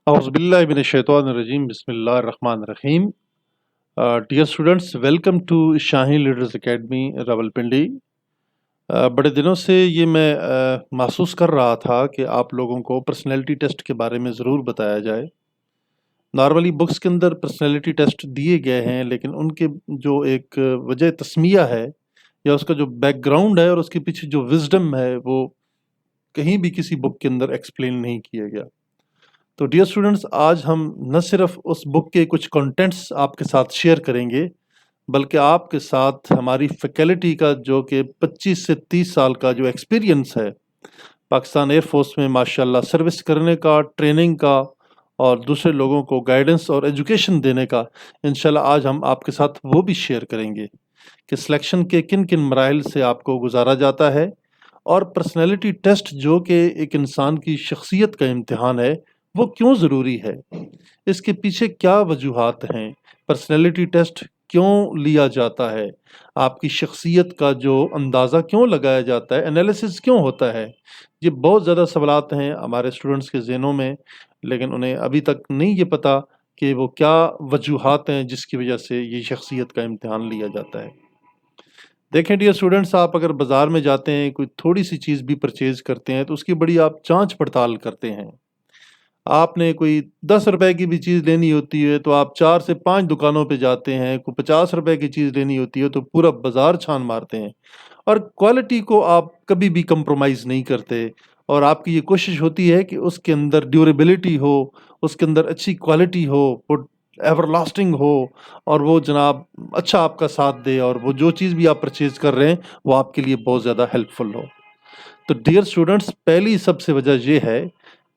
Auzubillahiminash-shaytanir-rajim. Bismillahir-Rahmanir-Rahim. Dear students, welcome to Shaheen Leaders Academy, Rawalpindi. बड़े दिनों से ये मैं महसूस कर रहा था कि आप लोगों को पर्सनैलिटी टेस्ट के बारे में ज़रूर बताया जाए। नॉर्मली बुक्स के अंदर पर्सनैलिटी टेस्ट दिए गए हैं, लेकिन उनके जो एक वजह तस्मिया है या उसका जो बैकग्राउंड है और उसके पीछे जो विजडम है, वो कहीं भी किसी बुक के अंदर एक्सप्लेन नहीं किया गया। तो डियर स्टूडेंट्स, आज हम न सिर्फ उस बुक के कुछ कंटेंट्स आपके साथ शेयर करेंगे, बल्कि आपके साथ हमारी फैकल्टी का जो कि 25 से 30 साल का जो एक्सपीरियंस है पाकिस्तान एयरफोर्स में माशाल्लाह सर्विस करने का, ट्रेनिंग का और दूसरे लोगों को गाइडेंस और एजुकेशन देने का, इंशाल्लाह आज हम आपके साथ वो भी शेयर करेंगे कि सिलेक्शन के किन किन मराहिल से आपको गुजारा जाता है और पर्सनैलिटी टेस्ट जो कि एक इंसान की शख्सियत का इम्तिहान है, वो क्यों ज़रूरी है, इसके पीछे क्या वजूहात हैं, पर्सनैलिटी टेस्ट क्यों लिया जाता है, आपकी शख्सियत का जो अंदाज़ा क्यों लगाया जाता है, एनालिसिस क्यों होता है। ये बहुत ज़्यादा सवालात हैं हमारे स्टूडेंट्स के ज़हनों में, लेकिन उन्हें अभी तक नहीं ये पता कि वो क्या वजूहात हैं जिसकी वजह से ये शख्सियत का इम्तिहान लिया जाता है। देखें डियर स्टूडेंट्स, आप अगर बाज़ार में जाते हैं, कोई थोड़ी सी चीज़ भी परचेज़ करते हैं तो उसकी बड़ी आप जांच पड़ताल करते हैं। आपने कोई 10 रुपए की भी चीज़ लेनी होती है तो आप 4 से 5 दुकानों पे जाते हैं, कोई 50 रुपए की चीज़ लेनी होती है तो पूरा बाज़ार छान मारते हैं और क्वालिटी को आप कभी भी कंप्रोमाइज़ नहीं करते और आपकी ये कोशिश होती है कि उसके अंदर ड्यूरेबिलिटी हो, उसके अंदर अच्छी क्वालिटी हो, वो एवरलास्टिंग हो और वो जनाब अच्छा आपका साथ दे और वो जो चीज़ भी आप परचेज़ कर रहे हैं वो आपके लिए बहुत ज़्यादा हेल्पफुल हो। तो डियर स्टूडेंट्स, पहली सबसे वजह ये है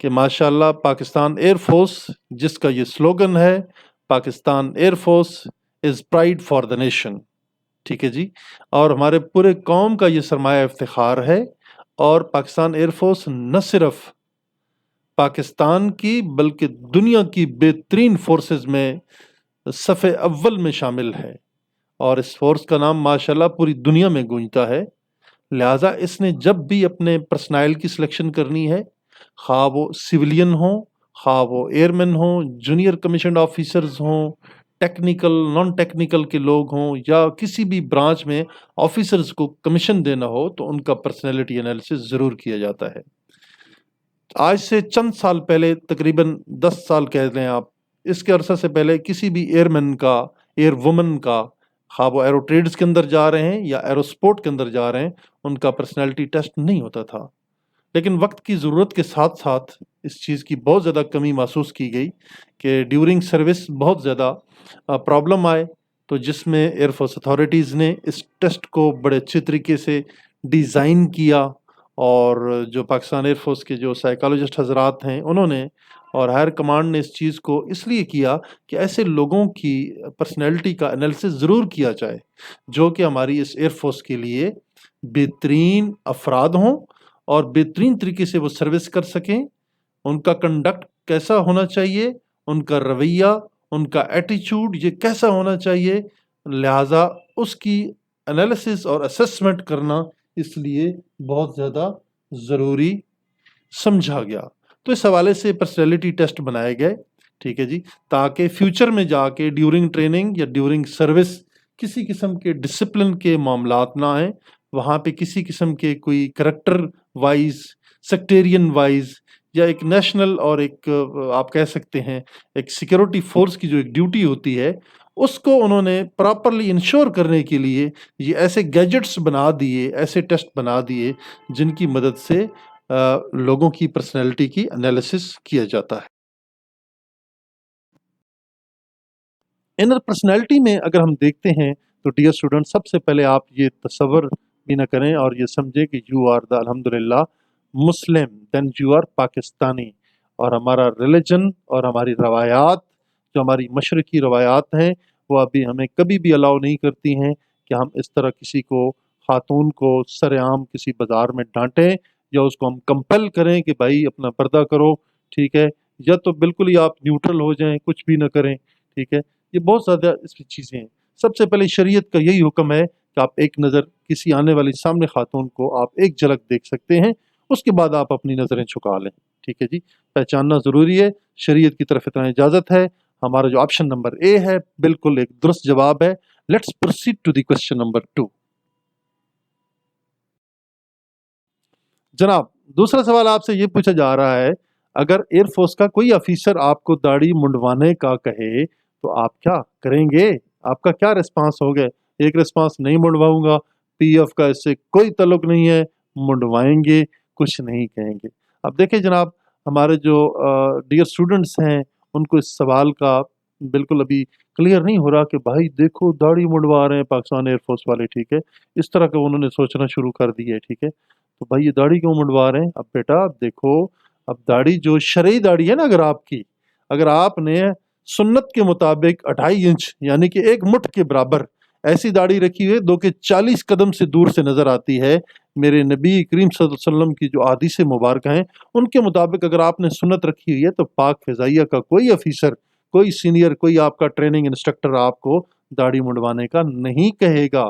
कि माशाल्लाह पाकिस्तान एयरफोर्स, जिसका ये स्लोगन है, Pakistan air force is pride for the nation, ठीक है जी, और हमारे पूरे कौम का ये सरमाया इफ्तिखार है। और पाकिस्तान एयरफोर्स न सिर्फ पाकिस्तान की बल्कि दुनिया की बेहतरीन फोर्सेस में सफ़े अव्वल में शामिल है और इस फोर्स का नाम माशाल्लाह पूरी दुनिया में गूंजता है। लिहाजा इसने जब भी अपने पर्सनल की सिलेक्शन करनी है, खा वो सिविलियन हो, खा वो एयरमैन हो, जूनियर कमीशन्ड ऑफिसर्स हों, टेक्निकल नॉन टेक्निकल के लोग हों या किसी भी ब्रांच में ऑफिसर्स को कमीशन देना हो, तो उनका पर्सनैलिटी एनालिसिस ज़रूर किया जाता है। आज से चंद साल पहले, तकरीबन 10 साल कह लें आप, इसके अरसे से पहले किसी भी एयरमैन का, एयर वुमन का, हाँ वो एरो ट्रेड्स के अंदर जा रहे हैं या एरोस्पोर्ट के अंदर जा रहे हैं, उनका पर्सनैलिटी टेस्ट नहीं होता था। लेकिन वक्त की ज़रूरत के साथ साथ इस चीज़ की बहुत ज़्यादा कमी महसूस की गई कि ड्यूरिंग सर्विस बहुत ज़्यादा प्रॉब्लम आए, तो जिसमें एयरफोर्स अथॉरिटीज़ ने इस टेस्ट को बड़े अच्छे तरीके से डिज़ाइन किया और जो पाकिस्तान एयरफोर्स के जो साइकोलॉजिस्ट हजरात हैं उन्होंने और हायर कमांड ने इस चीज़ को इसलिए किया कि ऐसे लोगों की पर्सनैलिटी का एनालिसिस ज़रूर किया जाए जो कि हमारी इस एयरफोर्स के लिए बेहतरीन अफराद हों और बेहतरीन तरीके से वो सर्विस कर सकें। उनका कंडक्ट कैसा होना चाहिए, उनका रवैया, उनका एटीट्यूड ये कैसा होना चाहिए, लिहाजा उसकी एनालिसिस और असेसमेंट करना इसलिए बहुत ज़्यादा ज़रूरी समझा गया। तो इस हवाले से पर्सनैलिटी टेस्ट बनाए गए, ठीक है जी, ताकि फ्यूचर में जाके ड्यूरिंग ट्रेनिंग या ड्यूरिंग सर्विस किसी किस्म के डिसिप्लिन के मामलात ना आए, वहाँ पे किसी किस्म के कोई करैक्टर वाइज, सेक्टेरियन वाइज या एक नेशनल और एक आप कह सकते हैं एक सिक्योरिटी फोर्स की जो एक ड्यूटी होती है, उसको उन्होंने प्रॉपरली इंश्योर करने के लिए ये ऐसे गैजेट्स बना दिए, ऐसे टेस्ट बना दिए जिनकी मदद से लोगों की पर्सनैलिटी की एनालिसिस किया जाता है। इनर पर्सनैलिटी में अगर हम देखते हैं तो डियर स्टूडेंट, सबसे पहले आप ये तसव्वुर भी ना करें और ये समझें कि यू आर द अल्हम्दुलिल्लाह मुस्लिम, देन यू आर पाकिस्तानी, और हमारा रिलीजन और हमारी रवायात, जो हमारी मशरकी रवायात हैं, वो अभी हमें कभी भी अलाउ नहीं करती हैं कि हम इस तरह किसी को, खातून को सरेआम किसी बाज़ार में डांटें या उसको हम कंपेल करें कि भाई अपना पर्दा करो, ठीक है, या तो बिल्कुल ही आप न्यूट्रल हो जाएं, कुछ भी ना करें, ठीक है। ये बहुत ज़्यादा इसकी चीज़ें हैं। सबसे पहले शरीयत का यही हुक्म है कि आप एक नज़र किसी आने वाली सामने खातून को आप एक झलक देख सकते हैं, उसके बाद आप अपनी नज़रें झुका लें, ठीक है जी, पहचानना ज़रूरी है। शरीयत की तरफ इतना इजाज़त है। हमारा जो ऑप्शन नंबर ए है बिल्कुल एक दुरुस्त जवाब है। Let's proceed to the question number 2। जनाब, दूसरा सवाल आपसे ये पूछा जा रहा है, अगर एयरफोर्स का कोई ऑफिसर आपको दाढ़ी मुंडवाने का कहे तो आप क्या करेंगे? आपका क्या रिस्पांस होगा? एक रिस्पांस, नहीं मुंडवाऊंगा, पीएफ का इससे कोई ताल्लुक नहीं है, मुंडवाएंगे, कुछ नहीं कहेंगे। अब देखिए जनाब, हमारे जो डियर स्टूडेंट्स हैं उनको इस सवाल का बिल्कुल अभी क्लियर नहीं हो रहा कि भाई देखो दाढ़ी मुंडवा रहे हैं पाकिस्तान एयरफोर्स वाले, ठीक है, इस तरह का उन्होंने सोचना शुरू कर दिया है, ठीक है। तो भाई ये दाढ़ी क्यों मुंडवा रहे हैं? अब बेटा अब देखो, अब दाढ़ी जो शरई दाढ़ी है ना, अगर आपकी, अगर आपने सुन्नत के मुताबिक 2.5 इंच यानी कि 1 मुठ के बराबर ऐसी दाढ़ी रखी हुई है दो के 40 कदम से दूर से नजर आती है, मेरे नबी करीम सल्लल्लाहु अलैहि वसल्लम की जो हदीस मुबारक हैं उनके मुताबिक अगर आपने सुन्नत रखी हुई है तो पाक फिजाइया का कोई ऑफिसर, कोई सीनियर, कोई आपका ट्रेनिंग इंस्ट्रक्टर आपको दाढ़ी मुंडवाने का नहीं कहेगा।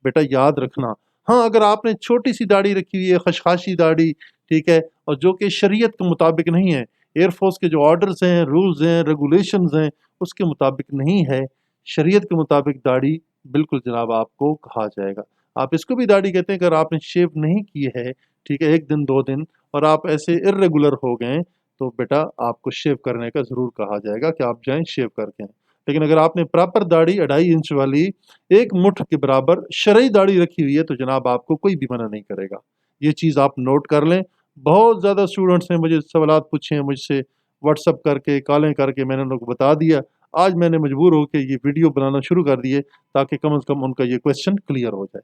बेटा याद रखना। हाँ, अगर आपने छोटी सी दाढ़ी रखी हुई है, खशखाशी दाढ़ी, ठीक है, और जो कि शरीयत के मुताबिक नहीं है, एयरफोर्स के जो ऑर्डर्स हैं, रूल्स हैं, रेगुलेशंस हैं, उसके मुताबिक नहीं है, शरीयत के मुताबिक दाढ़ी बिल्कुल जनाब आपको कहा जाएगा। आप इसको भी दाढ़ी कहते हैं, अगर आपने शेव नहीं की है, ठीक है, 1 दिन 2 दिन और आप ऐसे इर्रेगुलर हो गए तो बेटा आपको शेव करने का ज़रूर कहा जाएगा कि आप जाएं शेव करके आएं। लेकिन अगर आपने प्रॉपर दाढ़ी 2.5 इंच वाली 1 मुठ के बराबर शरई दाढ़ी रखी हुई है तो जनाब आपको कोई भी मना नहीं करेगा। ये चीज़ आप नोट कर लें। बहुत ज़्यादा स्टूडेंट्स ने मुझे सवालात पूछे हैं मुझसे, व्हाट्सअप करके, कॉलें करके, मैंने उनको बता दिया। आज मैंने मजबूर होकर ये वीडियो बनाना शुरू कर दिए ताकि कम से कम उनका ये क्वेश्चन क्लियर हो जाए।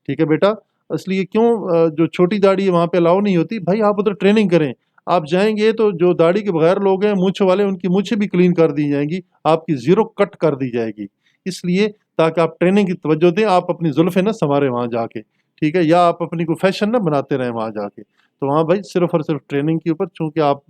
ठीक है बेटा, इसलिए क्यों जो छोटी दाढ़ी है वहाँ पे अलाउ नहीं होती? भाई आप उधर ट्रेनिंग करें। आप जाएँगे तो जो दाढ़ी के बगैर लोग हैं, मूंछ वाले, उनकी मूंछें भी क्लीन कर दी जाएँगी, आपकी ज़ीरो कट कर दी जाएगी। इसलिए ताकि आप ट्रेनिंग की तवज्जो दें, आप अपनी ज़ुल्फ़ें ना सँवारें वहाँ जाके, ठीक है? या आप अपनी कोई फ़ैशन ना बनाते रहें वहाँ जाके। तो वहाँ भाई सिर्फ़ और सिर्फ़ ट्रेनिंग के ऊपर, चूँकि आप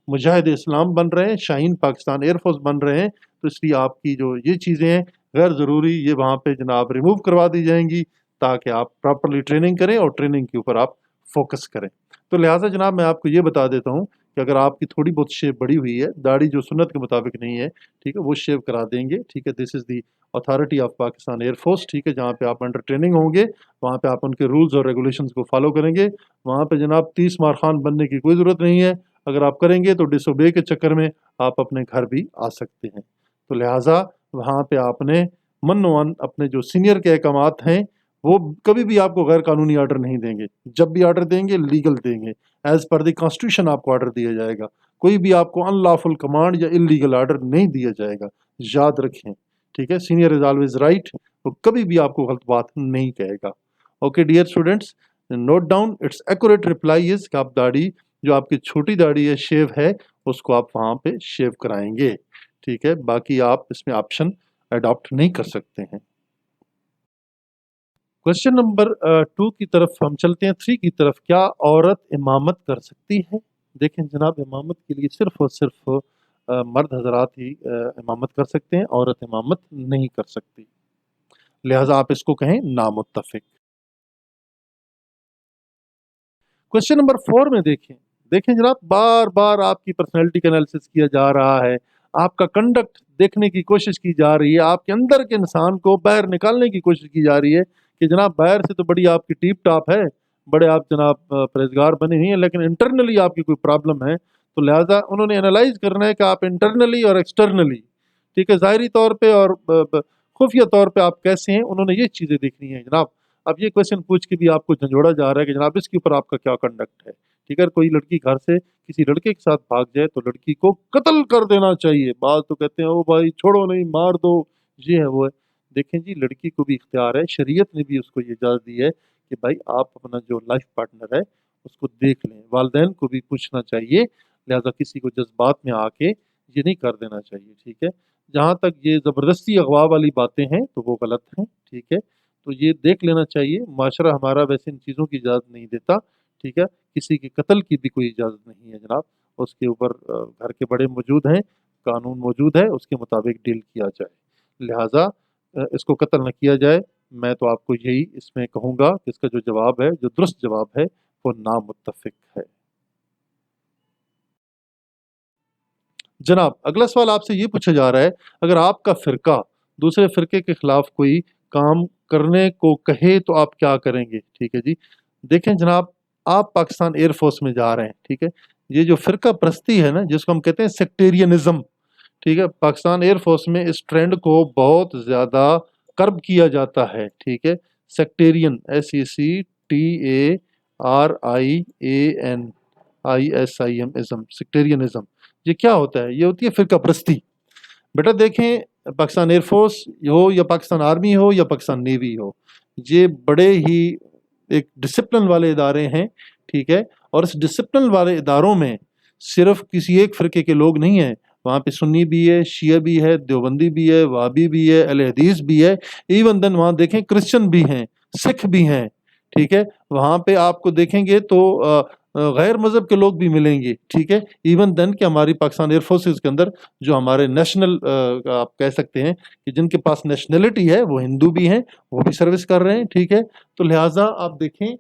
मुजाहिद-ए-इस्लाम बन रहे हैं, शाहीन पाकिस्तान एयरफ़ोर्स बन रहे हैं, तो इसलिए आपकी जो ये चीज़ें हैं गैर ज़रूरी, ये वहाँ पे जनाब रिमूव करवा दी जाएँगी ताकि आप प्रॉपर्ली ट्रेनिंग करें और ट्रेनिंग के ऊपर आप फ़ोकस करें। तो लिहाज़ा जनाब मैं आपको ये बता देता हूँ कि अगर आपकी थोड़ी बहुत शेव बड़ी हुई है, दाढ़ी जो सुन्नत के मुताबिक नहीं है, ठीक है, वो शेव करा देंगे, ठीक है। This is the authority of Pakistan air force, ठीक है, जहाँ पे आप अंडर ट्रेनिंग होंगे, वहाँ पे आप उनके रूल्स और रेगुलेशंस को फॉलो करेंगे। वहाँ पे जनाब 30 मार खान बनने की कोई ज़रूरत नहीं है। अगर आप करेंगे तो डिसोबे के चक्कर में आप अपने घर भी आ सकते हैं। तो लिहाजा वहाँ पे आपने मन-ओ-मन अपने जो सीनियर के अहकामात हैं, वो कभी भी आपको गैर कानूनी ऑर्डर नहीं देंगे। जब भी ऑर्डर देंगे लीगल देंगे। एज़ पर द कॉन्स्टिट्यूशन आपको ऑर्डर दिया जाएगा। कोई भी आपको अनलॉफुल कमांड या इल्लीगल ऑर्डर नहीं दिया जाएगा। याद रखें, ठीक है? Senior is always right. वो कभी भी आपको गलत बात नहीं कहेगा। Okay dear students, note down it's accurate reply is कि आप दाढ़ी, जो आपकी छोटी दाढ़ी है, शेव है, उसको आप वहाँ पे शेव कराएँगे। ठीक है? बाकी आप इसमें ऑप्शन अडॉप्ट नहीं कर सकते हैं। क्वेश्चन नंबर 2 की तरफ हम चलते हैं, 3 की तरफ। क्या औरत इमामत कर सकती है? देखें जनाब, इमामत के लिए सिर्फ़ और सिर्फ़ मर्द हज़रात ही इमामत कर सकते हैं, औरत इमामत नहीं कर सकती। लिहाज़ा आप इसको कहें नामुत्तफ़िक। क्वेश्चन नंबर 4 में देखें, देखें जनाब, बार-बार आपकी पर्सनैलिटी का एनालिसिस किया जा रहा है, आपका कंडक्ट देखने की कोशिश की जा रही है, आपके अंदर के इंसान को बाहर निकालने की कोशिश की जा रही है कि जनाब बाहर से तो बड़ी आपकी टिप-टॉप है, बड़े आप जनाब परहेज़गार बने हुए हैं, लेकिन इंटरनली आपकी कोई प्रॉब्लम है। तो लिहाज़ा उन्होंने एनालाइज़ करना है कि आप इंटरनली और एक्सटर्नली, ठीक है, ज़ाहिरी तौर पे और ब ब खुफ़िया तौर पे आप कैसे हैं, उन्होंने ये चीज़ें देखनी है जनाब। अब ये क्वेश्चन पूछ के भी आपको झंझोड़ा जा रहा है कि जनाब इसके ऊपर आपका क्या कंडक्ट है, ठीक है? कोई लड़की घर से किसी लड़के के साथ भाग जाए तो लड़की को कत्ल कर देना चाहिए। बाज़ तो कहते हैं ओ भाई छोड़ो नहीं, मार दो, ये है वो है। देखें जी, लड़की को भी इख्तियार है, शरीयत ने भी उसको ये इजाज़त दी है कि भाई आप अपना जो लाइफ पार्टनर है उसको देख लें। वालिदैन को भी पूछना चाहिए, लिहाज़ा किसी को जज़्बात में आके ये नहीं कर देना चाहिए, ठीक है? जहाँ तक ये ज़बरदस्ती अगवा वाली बातें हैं तो वो गलत हैं, ठीक है? तो ये देख लेना चाहिए। माशरा हमारा वैसे इन चीज़ों की इजाज़त नहीं देता, ठीक है? किसी के कत्ल की भी कोई इजाज़त नहीं है जनाब। उसके ऊपर घर के बड़े मौजूद हैं, कानून मौजूद है, उसके मुताबिक डील किया जाए। लिहाज़ा इसको कत्ल न किया जाए। मैं तो आपको यही इसमें कहूँगा कि इसका जो जवाब है, जो दुरुस्त जवाब है, वो नामुत्तफ़िक है। जनाब अगला सवाल आपसे ये पूछा जा रहा है, अगर आपका फ़िरका दूसरे फ़िरके के ख़िलाफ़ कोई काम करने को कहे तो आप क्या करेंगे? ठीक है जी। देखें जनाब, आप पाकिस्तान एयर फ़ोर्स में जा रहे हैं, ठीक है? ये जो फ़िरका परस्ती है ना, जिसको हम कहते हैं सेक्टेरियनिज़्म, ठीक है? पाकिस्तान एयर फ़ोर्स में इस ट्रेंड को बहुत ज़्यादा कर्ब किया जाता है, ठीक है? Sectarian, SECTARIAN ISM, सेक्टेरियनिज़्म। ये क्या होता है? ये होती है फ़िरका परस्ती। बेटा देखें, पाकिस्तान एयर फोर्स हो या पाकिस्तान आर्मी हो या पाकिस्तान नेवी हो, ये बड़े ही एक डिसिप्लिन वाले इदारे हैं, ठीक है? और इस डिसिप्लिन वाले इदारों में सिर्फ किसी एक फ़िरके के लोग नहीं हैं, वहाँ पे सुन्नी भी है, शिया भी है, देवबंदी भी है, वहाबी भी है, अहले हदीस भी है, इवन देन वहाँ देखें क्रिश्चियन भी हैं, सिख भी हैं, ठीक है? वहाँ पे आपको देखेंगे तो गैर मज़हब के लोग भी मिलेंगे, ठीक है? इवन देन कि हमारी पाकिस्तान एयर फोर्सेस के अंदर जो हमारे नेशनल आप कह सकते हैं कि जिनके पास नेशनलिटी है वो हिंदू भी हैं, वो भी सर्विस कर रहे हैं, ठीक है? तो लिहाजा आप देखें,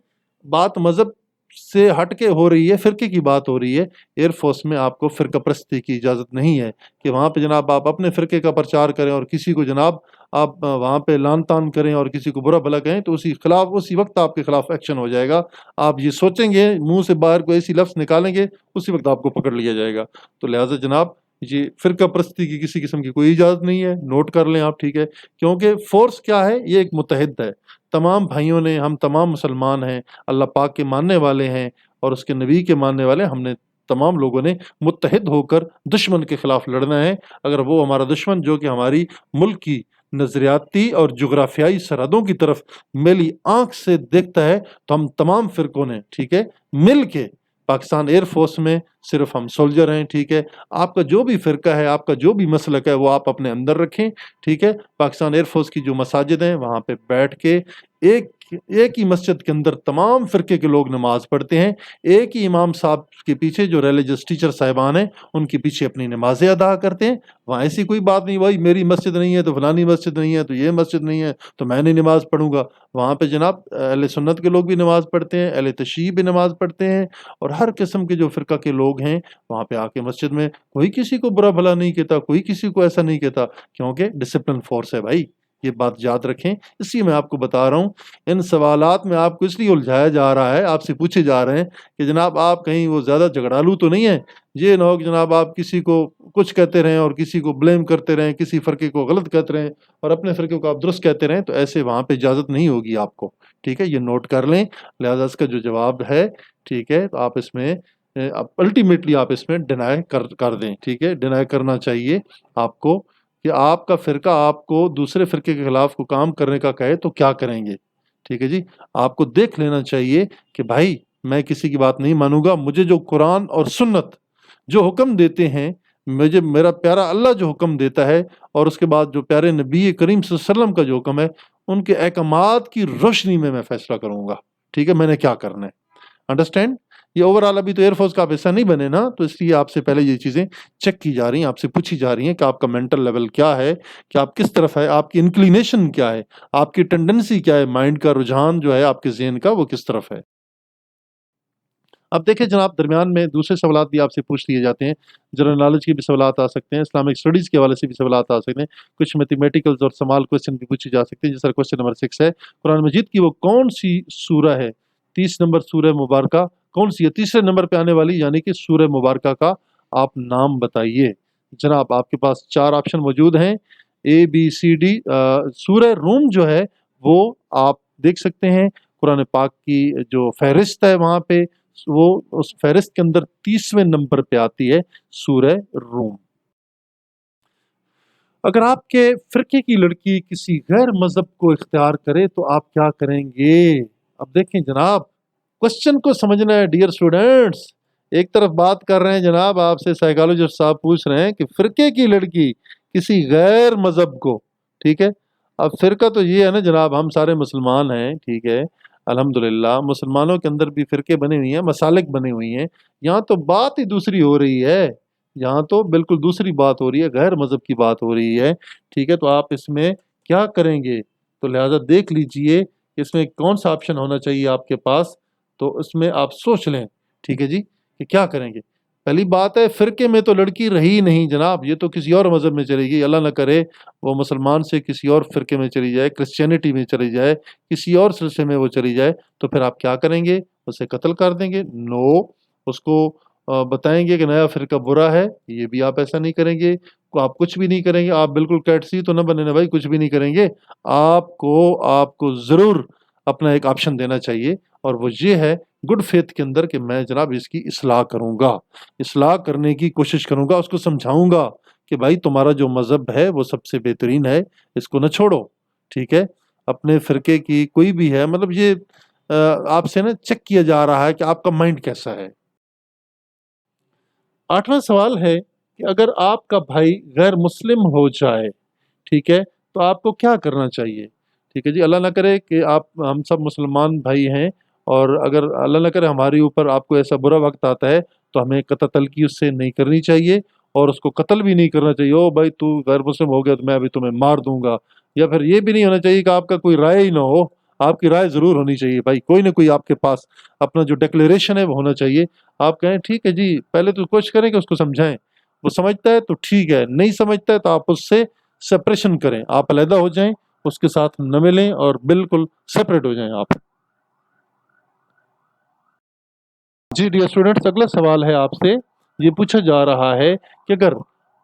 बात मज़हब से हट के हो रही है, फ़िरके की बात हो रही है। एयर फोर्स में आपको फ़िरका परस्ती की इजाज़त नहीं है कि वहाँ पे जनाब आप अपने फ़िरके का प्रचार करें और किसी को जनाब आप वहाँ पे लान-तान करें और किसी को बुरा-भला कहें, तो उसी वक़्त आपके खिलाफ़ एक्शन हो जाएगा। आप ये सोचेंगे, मुँह से बाहर कोई ऐसी लफ्ज़ निकालेंगे, उसी वक़्त आपको पकड़ लिया जाएगा। तो लिहाज़ा जनाब, ये फ़िरका परस्ती की किसी किस्म की कोई इजाज़त नहीं है, नोट कर लें आप, ठीक है? क्योंकि फ़ोर्स क्या है? ये एक मुत्तहिद है। तमाम भाइयों ने, हम तमाम मुसलमान हैं, अल्लाह पाक के मानने वाले हैं और उसके नबी के मानने वाले, हमने तमाम लोगों ने मुत्तहिद होकर दुश्मन के खिलाफ लड़ना है। अगर वो हमारा दुश्मन जो कि हमारी मुल्क की नज़रियाती और जुग़राफ़ियाई सरहदों की तरफ मेली आँख से देखता है, तो हम तमाम फ़िरकों ने, ठीक है, मिल के पाकिस्तान एयर फ़ोर्स में सिर्फ़ हम सोल्जर हैं, ठीक है? आपका जो भी फ़िरका है, आपका जो भी मसलक है, वो आप अपने अंदर रखें, ठीक है? पाकिस्तान एयर फ़ोर्स की जो मसाजिद हैं, वहाँ पे बैठ के एक एक ही मस्जिद के अंदर तमाम फ़िरके के लोग नमाज़ पढ़ते हैं। एक ही इमाम साहब के पीछे जो रिलीजियस टीचर साहिबान हैं, उनके पीछे अपनी नमाज़ें अदा करते हैं। वहाँ ऐसी कोई बात नहीं, भाई मेरी मस्जिद नहीं है, तो फलानी मस्जिद नहीं है, तो ये मस्जिद नहीं है, तो मैं नहीं नमाज़ पढ़ूँगा। वहाँ पे जनाब अहले सुन्नत के लोग भी नमाज़ पढ़ते हैं, अहले तशय्युअ भी नमाज़ पढ़ते हैं और हर किस्म के जो फ़िरका के लोग हैं, वहाँ पे आके मस्जिद में कोई किसी को बुरा-भला नहीं कहता, कोई किसी को ऐसा नहीं कहता, क्योंकि डिसिप्लिन फ़ोर्स है भाई। ये बात याद रखें, इसलिए मैं आपको बता रहा हूँ, इन सवालात में आपको इसलिए उलझाया जा रहा है, आपसे पूछे जा रहे हैं कि जनाब आप कहीं वो ज़्यादा झगड़ालू तो नहीं हैं? ये ना हो कि जनाब आप किसी को कुछ कहते रहें और किसी को ब्लेम करते रहें, किसी फ़िरके को गलत कहते रहें और अपने फ़िरके को आप दुरुस्त कहते रहें, तो ऐसे वहाँ पे इजाज़त नहीं होगी आपको, ठीक है? ये नोट कर लें, लिहाज़ा इसका जो जवाब है, ठीक है? तो आप इसमें अल्टीमेटली आप इसमें डिनाई कर दें, ठीक है? डिनाई करना चाहिए आपको कि आपका फ़िरका आपको दूसरे फ़िरके के खिलाफ़ कोई काम करने का कहे तो क्या करेंगे? ठीक है जी? आपको देख लेना चाहिए कि भाई मैं किसी की बात नहीं मानूँगा, मुझे जो कुरान और सुन्नत जो हुक्म देते हैं, मुझे मेरा प्यारा अल्लाह जो हुक्म देता है और उसके बाद जो प्यारे नबी करीम सल्लल्लाहु अलैहि वसल्लम का जो हुक्म है, उनके अहकामात की रोशनी में मैं फ़ैसला करूँगा, ठीक है? मैंने क्या करना है। अंडरस्टैंड? ये ओवरऑल अभी तो एयर फोर्स का आप हिस्सा नहीं बने ना, तो इसलिए आपसे पहले ये चीज़ें चेक की जा रही हैं, आपसे पूछी जा रही हैं कि आपका मेंटल लेवल क्या है, कि आप किस तरफ है, आपकी इंक्लिनेशन क्या है, आपकी टेंडेंसी क्या है, माइंड का रुझान जो है आपके ज़हन का वो किस तरफ है। अब देखिए जनाब, दरमियान में दूसरे सवालात भी आपसे पूछ लिए जाते हैं, जनरल नॉलेज के भी सवालात आ सकते हैं, इस्लामिक स्टडीज़ के हवाले से भी सवालात आ सकते हैं, कुछ मैथमेटिकल्स और सवाल क्वेश्चन भी पूछे जा सकते हैं। जैसा क्वेश्चन नंबर 6 है, कुरान मजीद की वो कौन-सी सूरह है? 30 नंबर सूरह मुबारका कौन-सी है? तीसरे नंबर पे आने वाली यानी कि सूरह मुबारका का आप नाम बताइए। जनाब आपके पास 4 ऑप्शन मौजूद हैं, ए, बी, सी, डी। सूरह रूम जो है वो आप देख सकते हैं, कुरान पाक की जो फ़हरिस्त है वहाँ पे वो उस फ़हरिस्त के अंदर 30वें नंबर पे आती है सूरह रूम। अगर आपके फ़िरके की लड़की किसी गैर मज़हब को इख्तियार करे तो आप क्या करेंगे? अब देखें जनाब, क्वेश्चन को समझना है डियर स्टूडेंट्स। एक तरफ बात कर रहे हैं जनाब, आपसे साइकोलॉजिस्ट साहब पूछ रहे हैं कि फ़िरके की लड़की किसी गैर मज़हब को, ठीक है? अब फ़िरका तो ये है ना जनाब, हम सारे मुसलमान हैं, ठीक है? अल्हम्दुलिल्लाह मुसलमानों के अंदर भी फ़िरके बने हुए हैं, मसालिक बनी हुई हैं। यहाँ तो बात ही दूसरी हो रही है। यहाँ तो बिल्कुल दूसरी बात हो रही है, गैर मज़हब की बात हो रही है, ठीक है? तो आप इसमें क्या करेंगे? तो लिहाज़ा देख लीजिए, इसमें कौन-सा ऑप्शन होना चाहिए आपके पास, तो उसमें आप सोच लें, ठीक है जी? कि क्या करेंगे? پہلی بات ہے फ़رقے میں تو لڑکی رہی نہیں جناب، یہ تو کسی اور مذہب میں چلی گئی، اللہ نہ کرے وہ مسلمان سے کسی اور فرقے میں چلی جائے، کرسچینٹی میں چلی جائے، کسی اور سلسلے میں وہ چلی جائے، تو پھر آپ کیا کریں گے؟ اسے قتل کر دیں گے؟ نو، اس کو بتائیں گے کہ نیا فرقہ برا ہے، یہ بھی آپ ایسا نہیں کریں گے، آپ کچھ بھی نہیں کریں گے، آپ بالکل کیٹسی تو نہ بنے نا بھائی، کچھ بھی نہیں کریں گے، آپ کو ضرور اپنا ایک آپشن دینا چاہیے، اور وہ یہ ہے گڈ فیتھ کے اندر کہ میں جناب اس کی اصلاح کروں گا، اصلاح کرنے کی کوشش کروں گا، اس کو سمجھاؤں گا کہ بھائی تمہارا جو مذہب ہے وہ سب سے بہترین ہے، اس کو نہ چھوڑو، ٹھیک ہے؟ اپنے فرقے کی کوئی بھی ہے، مطلب یہ آپ سے نا چیک کیا جا رہا ہے کہ آپ کا مائنڈ کیسا ہے۔ 8واں سوال ہے کہ اگر آپ کا بھائی غیر مسلم ہو جائے، ٹھیک ہے، تو آپ کو کیا کرنا چاہیے؟ ٹھیک ہے جی، اللہ نہ کرے کہ ہم سب مسلمان بھائی ہیں، اور اگر اللہ نہ کرے ہمارے اوپر آپ کو ایسا برا وقت آتا ہے تو ہمیں قطع تلقی اس سے نہیں کرنی چاہیے، اور اس کو قتل بھی نہیں کرنا چاہیے، او بھائی تو غیر مسلم ہو گیا تو میں ابھی تمہیں مار دوں گا، یا پھر یہ بھی نہیں ہونا چاہیے کہ آپ کا کوئی رائے ہی نہ ہو، آپ کی رائے ضرور ہونی چاہیے بھائی، کوئی نہ کوئی آپ کے پاس اپنا جو ڈکلیریشن ہے وہ ہونا چاہیے، آپ کہیں ٹھیک ہے جی، پہلے تو کوشش کریں کہ اس کو سمجھائیں، وہ سمجھتا ہے تو ٹھیک ہے، نہیں سمجھتا ہے تو آپ اس سے سپریشن کریں، آپ علیحدہ ہو جائیں، اس کے ساتھ نہ ملیں اور بالکل سپریٹ ہو جائیں آپ۔ جی ڈیئر اسٹوڈنٹس، اگلا سوال ہے آپ سے، یہ پوچھا جا رہا ہے کہ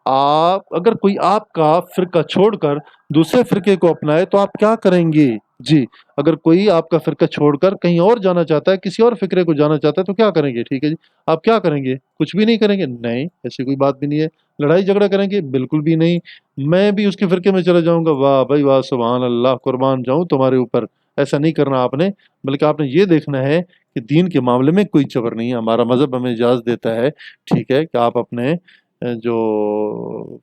اگر کوئی آپ کا فرقہ چھوڑ کر دوسرے فرقے کو اپنائے تو آپ کیا کریں گے؟ جی، اگر کوئی آپ کا فرقہ چھوڑ کر کہیں اور جانا چاہتا ہے، کسی اور فکرے کو جانا چاہتا ہے تو کیا کریں گے؟ ٹھیک ہے جی، آپ کیا کریں گے؟ کچھ بھی نہیں کریں گے؟ نہیں، ایسی کوئی بات بھی نہیں ہے۔ لڑائی جھگڑا کریں گے؟ بالکل بھی نہیں، میں بھی اس کے فرقے میں چلا جاؤں گا، واہ بھائی واہ، سبحان اللہ، قربان جاؤں تمہارے اوپر، ایسا نہیں کرنا آپ نے، بلکہ آپ نے یہ دیکھنا ہے کہ دین کے معاملے میں کوئی جبر نہیں ہے، ہمارا مذہب ہمیں اجازت دیتا ہے، ٹھیک ہے، کہ آپ اپنے جو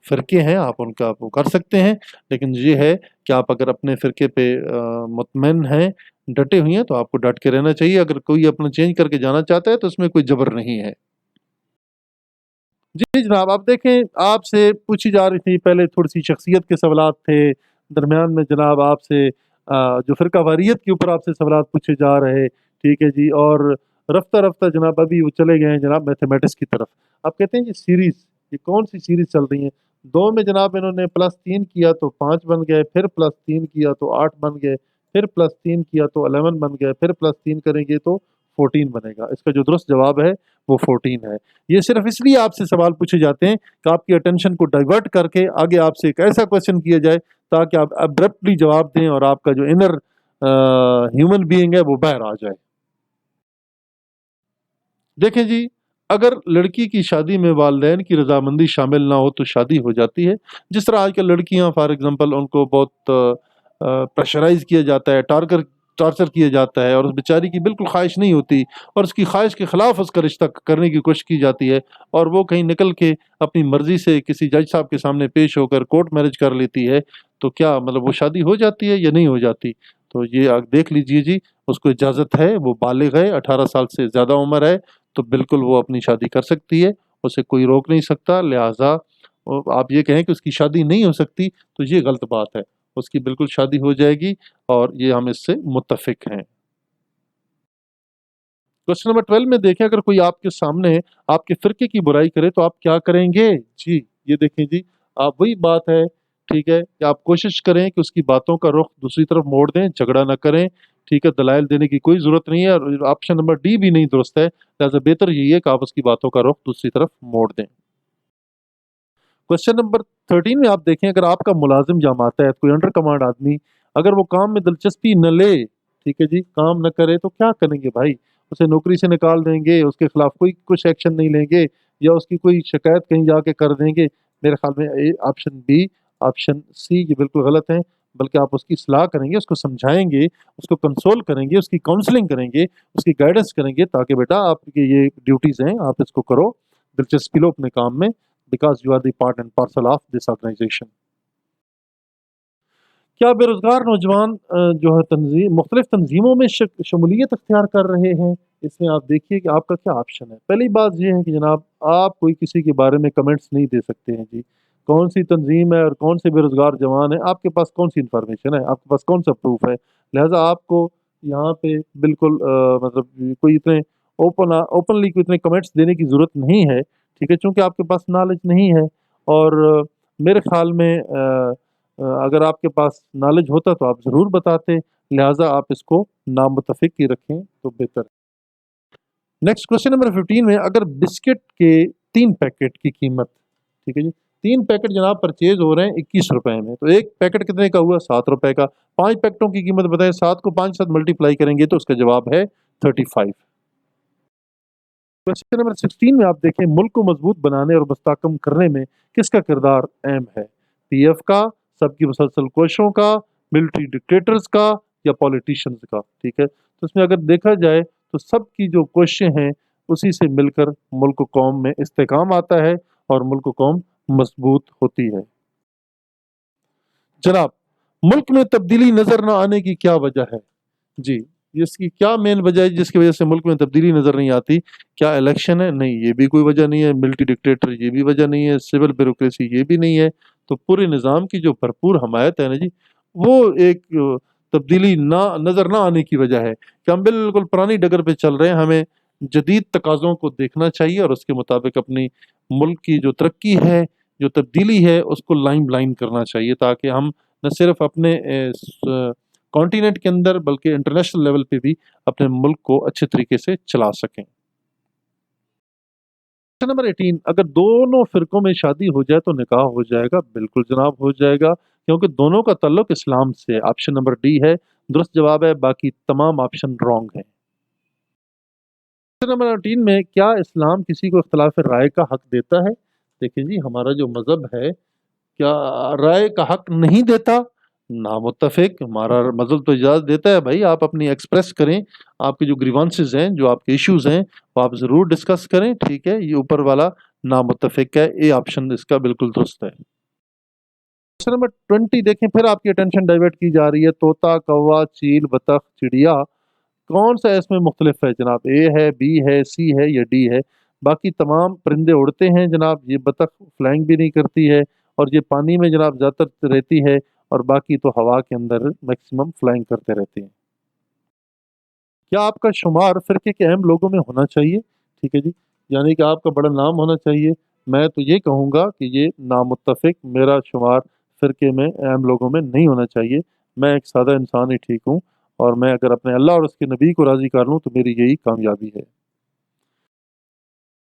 فرقے ہیں آپ ان کا وہ کر سکتے ہیں، لیکن یہ ہے کہ آپ اگر اپنے فرقے پہ مطمئن ہیں، ڈٹے ہوئے ہیں، تو آپ کو ڈٹ کے رہنا چاہیے، اگر کوئی اپنا چینج کر کے جانا چاہتا ہے تو اس میں کوئی جبر نہیں ہے۔ جی جناب، آپ دیکھیں آپ سے پوچھی جا رہی تھی، پہلے تھوڑی سی شخصیت کے سوالات تھے، درمیان میں جناب آپ سے جو فرقہ واریت کے اوپر آپ سے سوالات پوچھے جا رہے، ٹھیک ہے جی، اور رفتہ رفتہ جناب ابھی وہ چلے گئے ہیں جناب میتھمیٹکس کی طرف۔ آپ کہتے ہیں یہ سیریز، یہ کون سی سیریز چل رہی ہیں؟ 2 میں جناب انہوں نے +3 کیا تو 5 بن گئے، پھر +3 کیا تو 8 بن گئے، پھر +3 کیا تو 11 بن گئے، پھر +3 کریں گے تو 14 بنے گا۔ اس کا جو درست جواب ہے وہ 14 ہے۔ یہ صرف اس لیے آپ سے سوال پوچھے جاتے ہیں کہ آپ کی اٹینشن کو ڈائیورٹ کر کے آگے آپ سے ایک ایسا کوشچن کیا جائے تاکہ آپ ابرپٹلی جواب دیں اور آپ کا جو انر ہیومن بینگ ہے وہ باہر آ جائے۔ دیکھیں جی، اگر لڑکی کی شادی میں والدین کی رضامندی شامل نہ ہو تو شادی ہو جاتی ہے، جس طرح آج کل لڑکیاں فار ایگزامپل ان کو بہت پریشرائز کیا جاتا ہے، ٹارچر کیا جاتا ہے، اور اس بیچاری کی بالکل خواہش نہیں ہوتی، اور اس کی خواہش کے خلاف اس کا رشتہ کرنے کی کوشش کی جاتی ہے، اور وہ کہیں نکل کے اپنی مرضی سے کسی جج صاحب کے سامنے پیش ہو کر کورٹ میرج کر لیتی ہے، تو کیا مطلب وہ شادی ہو جاتی ہے یا نہیں ہو جاتی؟ تو یہ آپ دیکھ لیجئے جی، اس کو اجازت ہے، وہ بالغ ہے، 18 سال سے زیادہ عمر ہے، تو بالکل وہ اپنی شادی کر سکتی ہے، اسے کوئی روک نہیں سکتا، لہٰذا آپ یہ کہیں کہ اس کی شادی نہیں ہو سکتی تو یہ غلط بات ہے، اس کی بالکل شادی ہو جائے گی، اور یہ ہم اس سے متفق ہیں۔ کوسچن نمبر 12 میں دیکھیں، اگر کوئی آپ کے سامنے آپ کے فرقے کی برائی کرے تو آپ کیا کریں گے؟ جی، یہ دیکھیں جی، آپ وہی بات ہے، ٹھیک ہے، کہ آپ کوشش کریں کہ اس کی باتوں کا رخ دوسری طرف موڑ دیں، جھگڑا نہ کریں، ٹھیک ہے، دلائل دینے کی کوئی ضرورت نہیں ہے، اور آپشن نمبر ڈی بھی نہیں درست ہے، لہٰذا بہتر یہی ہے کہ آپ اس کی باتوں کا رخ دوسری طرف موڑ دیں۔ کوسچن نمبر 13 میں آپ دیکھیں، اگر آپ کا ملازم یا ماتحت کوئی انڈر کمانڈ آدمی اگر وہ کام میں دلچسپی نہ لے، ٹھیک ہے جی، کام نہ کرے تو کیا کریں گے بھائی؟ اسے نوکری سے نکال دیں گے، اس کے خلاف کوئی کچھ ایکشن نہیں لیں گے، یا اس کی کوئی شکایت کہیں جا کے کر دیں گے؟ میرے خیال میں آپشن بی، آپشن سی یہ بالکل غلط ہیں، بلکہ آپ اس کی اصلاح کریں گے، اس کو سمجھائیں گے، اس کو کنسول کریں گے، اس کی کاؤنسلنگ کریں گے، اس کی گائیڈنس کریں گے، تاکہ بیٹا آپ کی یہ ڈیوٹیز ہیں، آپ اس کو کرو، دلچسپی لو اپنے کام میں، because you are the part and parcel of this organization. کیا بے روزگار نوجوان جو ہے مختلف تنظیموں میں شمولیت اختیار کر رہے ہیں؟ اس میں آپ دیکھیے کہ آپ کا کیا آپشن ہے۔ پہلی بات یہ ہے کہ جناب آپ کوئی کسی کے بارے میں کمنٹس نہیں دے سکتے ہیں جی، کون سی تنظیم ہے اور کون سے بے روزگار جوان ہیں، آپ کے پاس کون سی انفارمیشن ہے، آپ کے پاس کون سا پروف ہے؟ لہٰذا آپ کو یہاں پہ بالکل مطلب کوئی اتنے اوپنلی کوئی اتنے کمنٹس دینے کی ضرورت نہیں ہے، ٹھیک ہے، چونکہ آپ کے پاس نالج نہیں ہے، اور میرے خیال میں اگر آپ کے پاس نالج ہوتا تو آپ ضرور بتاتے، لہٰذا آپ اس کو نامتفق ہی رکھیں تو بہتر ہے۔ نیکسٹ کوشچن نمبر 15 میں، اگر بسکٹ کے 3 پیکٹ کی قیمت، ٹھیک ہے جی، 3 پیکٹ جناب پرچیز ہو رہے ہیں 21 روپے میں، تو ایک پیکٹ کتنے کا ہوا؟ 7 روپے کا۔ 5 پیکٹوں کی قیمت بتائیں، 7 کو 5 سے ملٹیپلائی کریں گے تو اس کا جواب ہے 35۔ کوشچن نمبر 16 میں آپ دیکھیں، ملک کو مضبوط بنانے اور مستحکم کرنے میں کس کا کردار اہم ہے؟ پی ایف کا، سب کی مسلسل کوششوں کا، ملٹری ڈکٹیٹرز کا، یا پولیٹیشنز کا؟ ٹھیک ہے، تو اس میں اگر دیکھا جائے تو سب کی جو کوششیں ہیں اسی سے مل کر ملک و قوم میں استحکام آتا ہے اور ملک و قوم مضبوط ہوتی ہے۔ جناب، ملک میں تبدیلی نظر نہ آنے کی کیا وجہ ہے؟ جی، اس کی کیا مین وجہ ہے جس کی وجہ سے ملک میں تبدیلی نظر نہیں آتی؟ کیا الیکشن ہے؟ نہیں، یہ بھی کوئی وجہ نہیں ہے۔ ملٹری ڈکٹیٹر، یہ بھی وجہ نہیں ہے۔ سول بیوروکریسی، یہ بھی نہیں ہے۔ تو پورے نظام کی جو بھرپور حمایت ہے نا جی، وہ ایک تبدیلی نہ نظر نہ آنے کی وجہ ہے کہ ہم بالکل پرانی ڈگر پہ چل رہے ہیں۔ ہمیں جدید تقاضوں کو دیکھنا چاہیے اور اس کے مطابق اپنی ملک کی جو ترقی ہے، جو تبدیلی ہے، اس کو لائن کرنا چاہیے، تاکہ ہم نہ صرف اپنے کانٹیننٹ کے اندر بلکہ انٹرنیشنل لیول پہ بھی اپنے ملک کو اچھے طریقے سے چلا سکیں۔ نمبر 18، اگر دونوں فرقوں میں شادی ہو جائے تو نکاح ہو جائے گا؟ بالکل جناب ہو جائے گا، کیونکہ دونوں کا تعلق اسلام سے۔ آپشن نمبر ڈی ہے درست جواب ہے، باقی تمام آپشن رانگ ہیں۔ نمبر 18 میں، کیا اسلام کسی کو اختلاف رائے کا حق دیتا ہے؟ دیکھیں جی، ہمارا جو مذہب ہے کیا رائے کا حق نہیں دیتا؟ نامتفق۔ ہمارا مذہب تو اجازت دیتا ہے بھائی، آپ اپنی ایکسپریس کریں، آپ کے جو گریوانسز ہیں، جو آپ کے ایشوز ہیں، وہ آپ ضرور ڈسکس کریں، ٹھیک ہے۔ یہ اوپر والا نامتفق ہے، اے آپشن اس کا بالکل درست ہے۔ کوشچن نمبر 20 دیکھیں، پھر آپ کی اٹینشن ڈائیورٹ کی جا رہی ہے۔ طوطا، کوا، چیل، بطخ، چڑیا، کون سا اس میں مختلف ہے جناب؟ اے ہے، بی ہے، سی ہے، یا ڈی ہے؟ باقی تمام پرندے اڑتے ہیں جناب، یہ بطخ فلائنگ بھی نہیں کرتی ہے، اور یہ پانی میں جناب زیادہ تر رہتی ہے، اور باقی تو ہوا کے اندر میکسیمم فلائنگ کرتے رہتے ہیں۔ کیا آپ کا شمار فرقے کے اہم لوگوں میں ہونا چاہیے؟ ٹھیک ہے جی، یعنی کہ آپ کا بڑا نام ہونا چاہیے۔ میں تو یہ کہوں گا کہ یہ نامتفق، میرا شمار فرقے میں اہم لوگوں میں نہیں ہونا چاہیے۔ میں ایک سادہ انسان ہی ٹھیک ہوں، اور میں اگر اپنے اللہ اور اس کے نبی کو راضی کر لوں تو میری یہی کامیابی ہے۔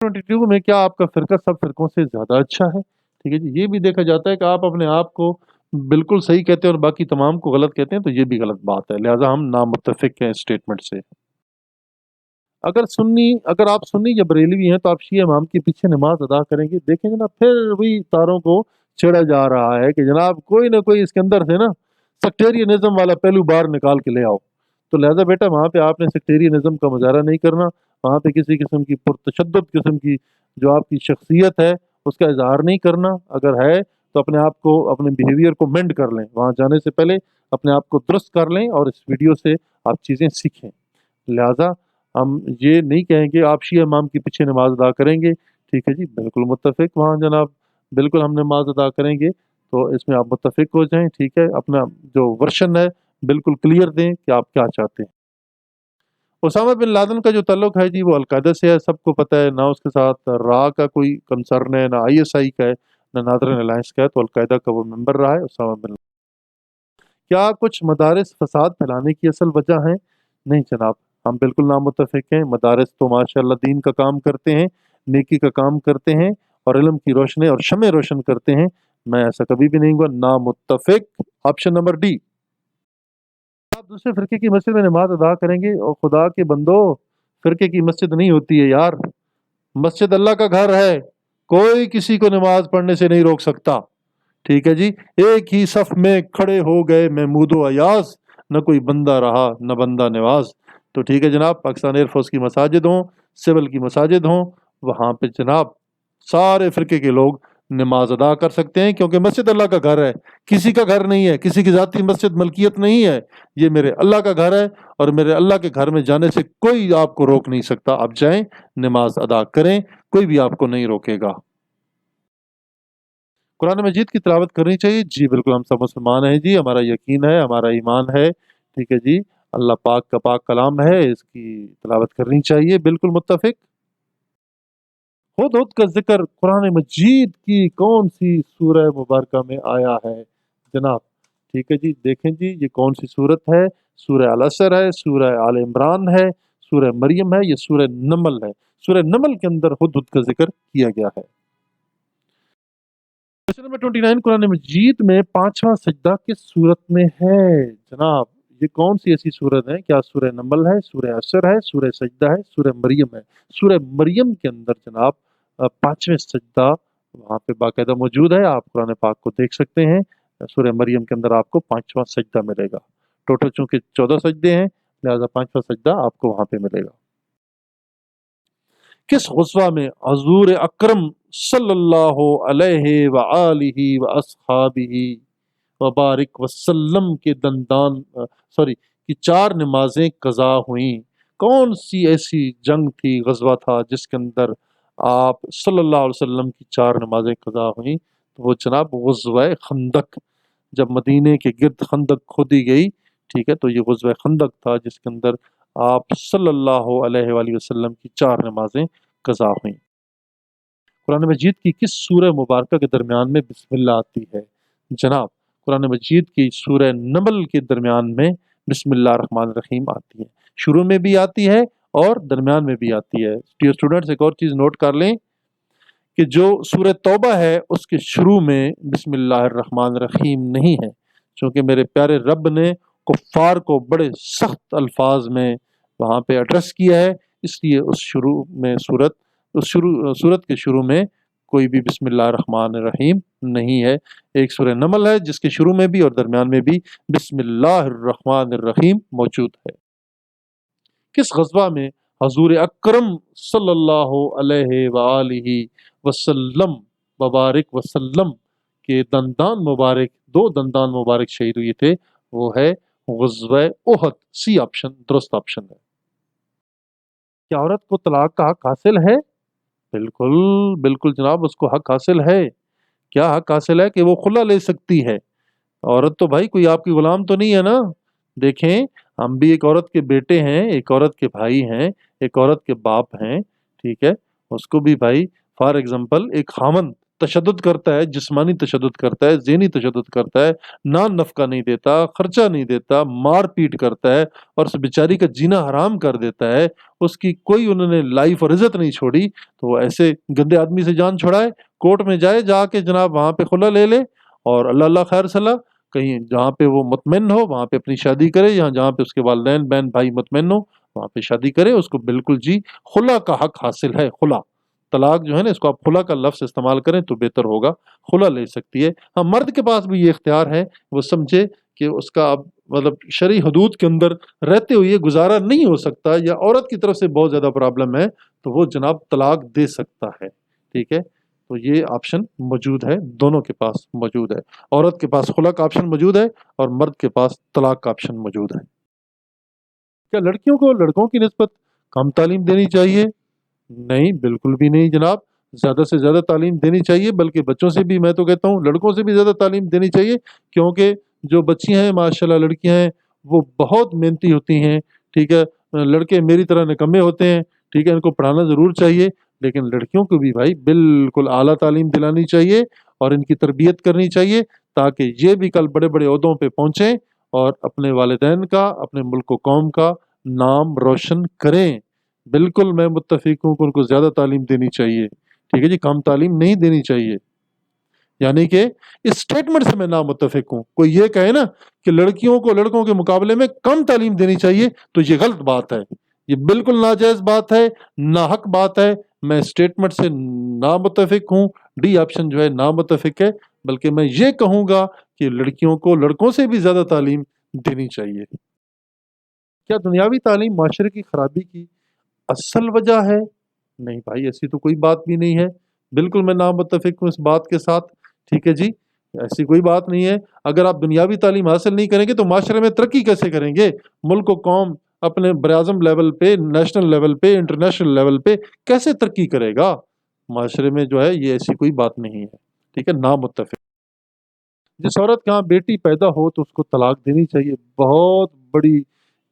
22 میں، کیا آپ کا فرقہ سب فرقوں سے زیادہ اچھا ہے؟ ٹھیک ہے جی، یہ بھی دیکھا جاتا ہے کہ آپ اپنے آپ کو بالکل صحیح کہتے ہیں اور باقی تمام کو غلط کہتے ہیں، تو یہ بھی غلط بات ہے، لہٰذا ہم نامتفق ہیں اسٹیٹمنٹ سے۔ اگر آپ سنی یا بریلوی ہیں تو آپ شیعہ امام کے پیچھے نماز ادا کریں گے؟ دیکھیں جناب، پھر وہی تاروں کو چھیڑا جا رہا ہے کہ جناب کوئی نہ کوئی اس کے اندر سے نا سیکٹیرینزم والا پہلو باہر نکال کے لے آؤ، تو لہذا بیٹا وہاں پہ آپ نے سیکٹیرینزم کا مظاہرہ نہیں کرنا، وہاں پہ کسی قسم کی پرتشدد قسم کی جو آپ کی شخصیت ہے اس کا اظہار نہیں کرنا۔ اگر ہے تو اپنے آپ کو، اپنے بیہیویئر کو مینڈ کر لیں، وہاں جانے سے پہلے اپنے آپ کو درست کر لیں، اور اس ویڈیو سے آپ چیزیں سیکھیں۔ لہذا ہم یہ نہیں کہیں گے آپ شیعہ امام کے پیچھے نماز ادا کریں گے، ٹھیک ہے جی، بالکل متفق وہاں جناب، بالکل ہم نماز ادا کریں گے، تو اس میں آپ متفق ہو جائیں، ٹھیک ہے۔ اپنا جو ورشن ہے بالکل کلیئر دیں کہ آپ کیا چاہتے ہیں۔ اسامہ بن لادن کا جو تعلق ہے جی، وہ القاعدہ سے ہے، سب کو پتہ ہے، نہ اس کے ساتھ را کا کوئی کنسرن ہے، نہ آئی ایس آئی کا ہے، نہ نادرن الائنس کا ہے، تو القاعدہ کا وہ ممبر رہا ہے اسامہ بن لادن۔ کیا کچھ مدارس فساد پھیلانے کی اصل وجہ ہیں؟ نہیں جناب، ہم بالکل نامتفق ہیں۔ مدارس تو ماشاءاللہ دین کا کام کرتے ہیں، نیکی کا کام کرتے ہیں، اور علم کی روشنی اور شمع روشن کرتے ہیں۔ میں ایسا کبھی بھی نہیں ہوا، نامتفق، آپشن نمبر ڈی۔ آپ دوسرے فرقے کی مسجد میں نماز ادا کریں گے؟ اور خدا کے بندو، فرقے کی مسجد نہیں ہوتی ہے یار، مسجد اللہ کا گھر ہے، کوئی کسی کو نماز پڑھنے سے نہیں روک سکتا، ٹھیک ہے جی۔ ایک ہی صف میں کھڑے ہو گئے محمود و ایاز، نہ کوئی بندہ رہا نہ بندہ نواز۔ تو ٹھیک ہے جناب، پاکستان ایئر فورس کی مساجد ہوں، سول کی مساجد ہوں، وہاں پہ جناب سارے فرقے کے لوگ نماز ادا کر سکتے ہیں، کیونکہ مسجد اللہ کا گھر ہے، کسی کا گھر نہیں ہے، کسی کی ذاتی مسجد ملکیت نہیں ہے، یہ میرے اللہ کا گھر ہے، اور میرے اللہ کے گھر میں جانے سے کوئی آپ کو روک نہیں سکتا۔ آپ جائیں، نماز ادا کریں، کوئی بھی آپ کو نہیں روکے گا۔ قرآن مجید کی تلاوت کرنی چاہیے؟ جی بالکل، ہم سب مسلمان ہیں جی، ہمارا یقین ہے، ہمارا ایمان ہے، ٹھیک ہے جی، اللہ پاک کا پاک کلام ہے، اس کی تلاوت کرنی چاہیے، بالکل متفق۔ हुदहुद का जिक्र कुरान मजीद की कौन सी सूरह मुबारका में आया है जनाब? ठीक है जी, देखें जी ये कौन सी सूरत है? सूरह अल असर है, सूरह आल इमरान है, सूरह मरियम है, ये सूरह नमल है। सूरह नमल के अंदर हुदहुद का जिक्र किया गया है। क्वेश्चन नंबर 29 कुरान मजीद में पांचवा सजदा किस सूरत में है जनाब? ये कौन सी ऐसी सूरत है? क्या सूरह नमल है, सूरह असर है, सूरह सजदा है, सूरह मरियम है? सूरह मरियम के अंदर जनाब पांचवें सजदा वहाँ पे बाकायदा मौजूद है, आप कुरान पाक को देख सकते हैं। सूरह मरियम के अंदर आपको पांचवा सजदा मिलेगा। टोटल चूंकि 14 सजदे हैं, लिहाजा पांचवा सजदा आपको वहाँ पे मिलेगा। किस गुस्वा में हजूर अकरम सल्लल्लाहु अलैहि व आलिहि व अस्हाबिही व बारिक वसल्लम के दंदान की 4 नमाजें कज़ा हुई? कौन सी ऐसी जंग थी, गजवा था जिसके अंदर आप सल्लल्लाहु अलैहि वसल्लम की 4 नमाजें कज़ा हुई? तो वो जनाब गुज़वा खंदक, जब मदीने के गिर्द खंदक खोदी गई, ठीक है, तो ये गुज़वा खंदक था जिसके अंदर आप सल्लल्लाहु अलैहि वसल्लम की 4 नमाजें कज़ा हुई। कुरान मजीद की किस सूरह मुबारका के दरमियान में बिस्मिल्लाह आती है जनाब? कुरान मजीद की सूरह नमल के दरमियान में बिस्मिल्लाह रहमान रहीम आती है। शुरू में भी आती है और दरमियान में भी आती है। डियर स्टूडेंट्स, एक और चीज़ नोट कर लें कि जो सूरह तौबा है उसके शुरू में बिस्मिल्लाह रहमान रहीम नहीं है, क्योंकि मेरे प्यारे रब ने कुफ़ार को बड़े सख्त अल्फाज में वहाँ पे एड्रेस किया है, इसलिए उस शुरू में सूरत के शुरू में कोई भी बिस्मिल्लाह रहमान रहीम नहीं है। एक सूरह नमल है जिसके शुरू में भी और दरमियान में भी बिस्मिल्लाह रहमान रहीम मौजूद है। किस गज़वा में हजूर अकरम सल्लल्लाहु अलैहि वालिहि वसल्लम मुबारक वसल्लम के दंदान मुबारक, 2 दंदान मुबारक शहीद हुए थे? वो है गज़वा उहद। सी ऑप्शन दुरुस्त ऑप्शन है। क्या औरत को तलाक का हक हासिल है? बिल्कुल बिल्कुल जनाब, उसको हक हासिल है। क्या हक हासिल है? कि वो खुला ले सकती है। औरत तो भाई कोई आपकी गुलाम तो नहीं है ना। देखें, हम भी एक औरत के बेटे हैं, एक औरत के भाई हैं, एक औरत के बाप हैं, ठीक है। उसको भी भाई फॉर एग्जांपल एक खामन तशद्दुद करता है, जिस्मानी तशद्दुद करता है, ज़हनी तशद्दुद करता है, नान नफ़का नहीं देता, खर्चा नहीं देता, मार पीट करता है और उस बेचारी का जीना हराम कर देता है, उसकी कोई उन्होंने लाइफ और इज्जत नहीं छोड़ी, तो वो ऐसे गंदे आदमी से जान छुड़ाए, कोर्ट में जाए, जाके जनाब वहाँ पे खुला ले ले और अल्लाह अल्लाह खैर सलाह, कहीं जहाँ पे वो मुतमइन हो वहाँ पे अपनी शादी करे, या जहाँ पे उसके वालिदैन बहन भाई मुतमइन हो वहाँ पे शादी करे, उसको बिल्कुल जी खुला का हक हासिल है। खुला तलाक जो है ना, इसको आप खुला का लफ्ज़ इस्तेमाल करें तो बेहतर होगा। खुला ले सकती है। हाँ, मर्द के पास भी ये इख्तियार है, वो समझे कि उसका अब मतलब शरई हदूद के अंदर रहते हुए गुजारा नहीं हो सकता या औरत की तरफ से बहुत ज़्यादा प्रॉब्लम है, तो वो जनाब तलाक दे सकता है, ठीक है। तो ये ऑप्शन मौजूद है, दोनों के पास मौजूद है। औरत के पास खुला का ऑप्शन मौजूद है और मर्द के पास तलाक का ऑप्शन मौजूद है। क्या लड़कियों को लड़कों की निस्बत कम तालीम देनी चाहिए? नहीं, बिल्कुल भी नहीं जनाब। ज़्यादा से ज़्यादा तालीम देनी चाहिए, बल्कि बच्चों से भी, मैं तो कहता हूँ लड़कों से भी ज़्यादा तालीम देनी चाहिए, क्योंकि जो बच्चियाँ हैं माशाल्लाह, लड़कियाँ हैं, वो बहुत मेहनती होती हैं, ठीक है। लड़के मेरी तरह निकम्मे होते हैं, ठीक है, इनको पढ़ाना ज़रूर चाहिए, लेकिन लड़कियों को भी भाई बिल्कुल आला तालीम दिलानी चाहिए और इनकी तरबियत करनी चाहिए, ताकि ये भी कल बड़े-बड़े ओहदों पे पहुँचें और अपने वालिदैन का, अपने मुल्क व कौम का नाम रोशन करें। बिल्कुल मैं मुत्तफ़िक हूँ कि उनको ज़्यादा तालीम देनी चाहिए, ठीक है जी, कम तालीम नहीं देनी चाहिए। यानी कि इस स्टेटमेंट से मैं नामुत्तफ़िक हूँ। कोई ये कहे ना कि लड़कियों को लड़कों के मुकाबले में कम तालीम देनी चाहिए, तो ये गलत बात है। ये बिल्कुल नाजायज़ बात है, नाहक बात है। मैं स्टेटमेंट से नामुत्तफ़िक हूँ, डी ऑप्शन जो है नामुत्तफ़िक है, बल्कि मैं ये कहूँगा कि लड़कियों को लड़कों से भी ज़्यादा तालीम देनी चाहिए। क्या दुनियावी तालीम माशरे की खराबी की असल वजह है? नहीं भाई, ऐसी तो कोई बात भी नहीं है। बिल्कुल मैं नामुत्तफ़िक हूँ इस बात के साथ, ठीक है जी। ऐसी कोई बात नहीं है। अगर आप दुनियावी तालीम हासिल नहीं करेंगे तो माशरे में तरक्की कैसे करेंगे? मुल्क व कौम अपने बराज़म लेवल पे, नेशनल लेवल पे, इंटरनेशनल लेवल पे कैसे तरक्की करेगा? माशरे में जो है ये ऐसी कोई बात नहीं है, ठीक है, नामुत्तफ़िक। जिस औरत के यहाँ बेटी पैदा हो तो उसको तलाक देनी चाहिए। बहुत बड़ी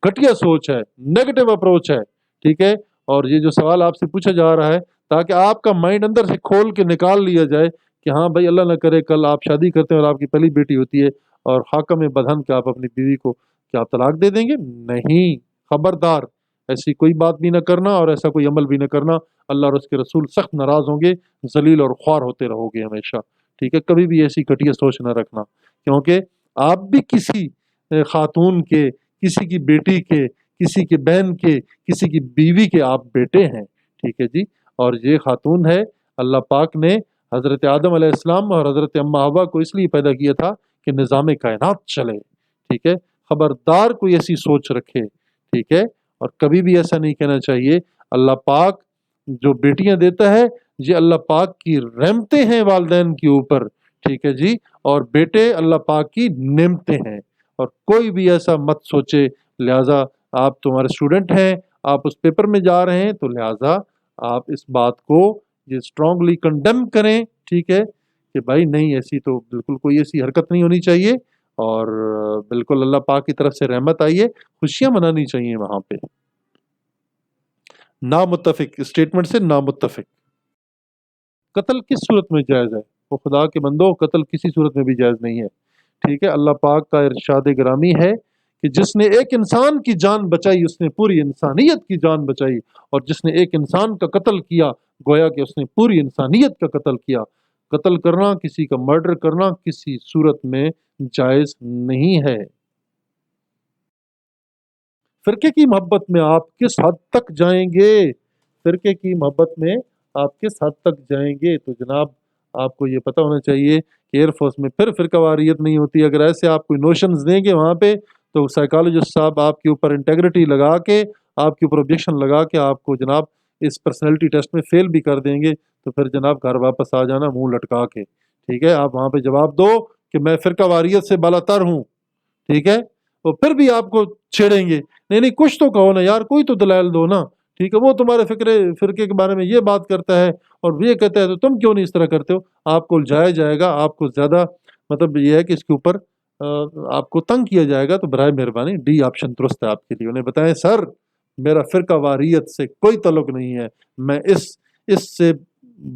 घटिया सोच है, नेगेटिव अप्रोच है, ठीक है। और ये जो सवाल आपसे पूछा जा रहा है, تاکہ آپ کا مائنڈ اندر سے کھول کے نکال لیا جائے کہ ہاں بھائی اللہ نہ کرے کل آپ شادی کرتے ہیں اور آپ کی پہلی بیٹی ہوتی ہے اور حاکم بدہن کہ آپ اپنی بیوی کو کیا طلاق دے دیں گے. نہیں، خبردار، ایسی کوئی بات بھی نہ کرنا اور ایسا کوئی عمل بھی نہ کرنا. اللہ اور اس کے رسول سخت ناراض ہوں گے، ذلیل اور خوار ہوتے رہو گے ہمیشہ. ٹھیک ہے، کبھی بھی ایسی گھٹیا سوچ نہ رکھنا، کیونکہ آپ بھی کسی خاتون کے، کسی کی بیٹی کے، کسی کی بہن کے، کسی کی بیوی کے آپ بیٹے ہیں. ٹھیک ہے جی. اور یہ خاتون ہے، اللہ پاک نے حضرت آدم علیہ السلام اور حضرت اما حوا کو اس لیے پیدا کیا تھا کہ نظام کائنات چلے. ٹھیک ہے، خبردار کوئی ایسی سوچ رکھے. ٹھیک ہے، اور کبھی بھی ایسا نہیں کہنا چاہیے. اللہ پاک جو بیٹیاں دیتا ہے یہ اللہ پاک کی رحمتیں ہیں والدین کے اوپر. ٹھیک ہے جی. اور بیٹے اللہ پاک کی نعمتیں ہیں. اور کوئی بھی ایسا مت سوچے. لہٰذا آپ تمہارے اسٹوڈنٹ ہیں، آپ اس پیپر میں جا رہے ہیں، تو لہٰذا آپ اس بات کو یہ اسٹرانگلی کنڈیم کریں. ٹھیک ہے کہ بھائی نہیں، ایسی تو بالکل کوئی ایسی حرکت نہیں ہونی چاہیے، اور بالکل اللہ پاک کی طرف سے رحمت آئیے، خوشیاں منانی چاہیے وہاں پہ. نامتفق اسٹیٹمنٹ سے نامتفق. قتل کس صورت میں جائز ہے؟ وہ خدا کے بندو، قتل کسی صورت میں بھی جائز نہیں ہے. ٹھیک ہے، اللہ پاک کا ارشاد گرامی ہے کہ جس نے ایک انسان کی جان بچائی اس نے پوری انسانیت کی جان بچائی، اور جس نے ایک انسان کا قتل کیا گویا کہ اس نے پوری انسانیت کا قتل کیا. قتل کرنا، کسی کا مرڈر کرنا کسی صورت میں جائز نہیں ہے. فرقے کی محبت میں آپ کس حد تک جائیں گے؟ فرقے کی محبت میں آپ کس حد تک جائیں گے؟ تو جناب آپ کو یہ پتہ ہونا چاہیے کہ ایئر فورس میں پھر فرقہ واریت نہیں ہوتی. اگر ایسے آپ کوئی نوشنز دیں گے وہاں پہ تو سائیکالوجسٹ صاحب آپ کے اوپر انٹیگریٹی لگا کے، آپ کے اوپر آبجیکشن لگا کے آپ کو جناب اس پرسنالٹی ٹیسٹ میں فیل بھی کر دیں گے. تو پھر جناب گھر واپس آ جانا منہ لٹکا کے. ٹھیک ہے، آپ وہاں پہ جواب دو کہ میں فرقہ واریت سے بالا تر ہوں. ٹھیک ہے، وہ پھر بھی آپ کو چھیڑیں گے. نہیں نہیں، کچھ تو کہو نا یار، کوئی تو دلائل دو نا. ٹھیک ہے، وہ تمہارے فرقے کے بارے میں یہ بات کرتا ہے اور یہ کہتا ہے تو تم کیوں نہیں اس طرح کرتے ہو. آپ کو الجھایا جائے گا، آپ کو زیادہ مطلب یہ ہے کہ اس کے اوپر آپ کو تنگ کیا جائے گا. تو برائے مہربانی ڈی آپشن درست ہے آپ کے لیے. انہیں بتائیں سر میرا فرقہ واریت سے کوئی تعلق نہیں ہے، میں اس سے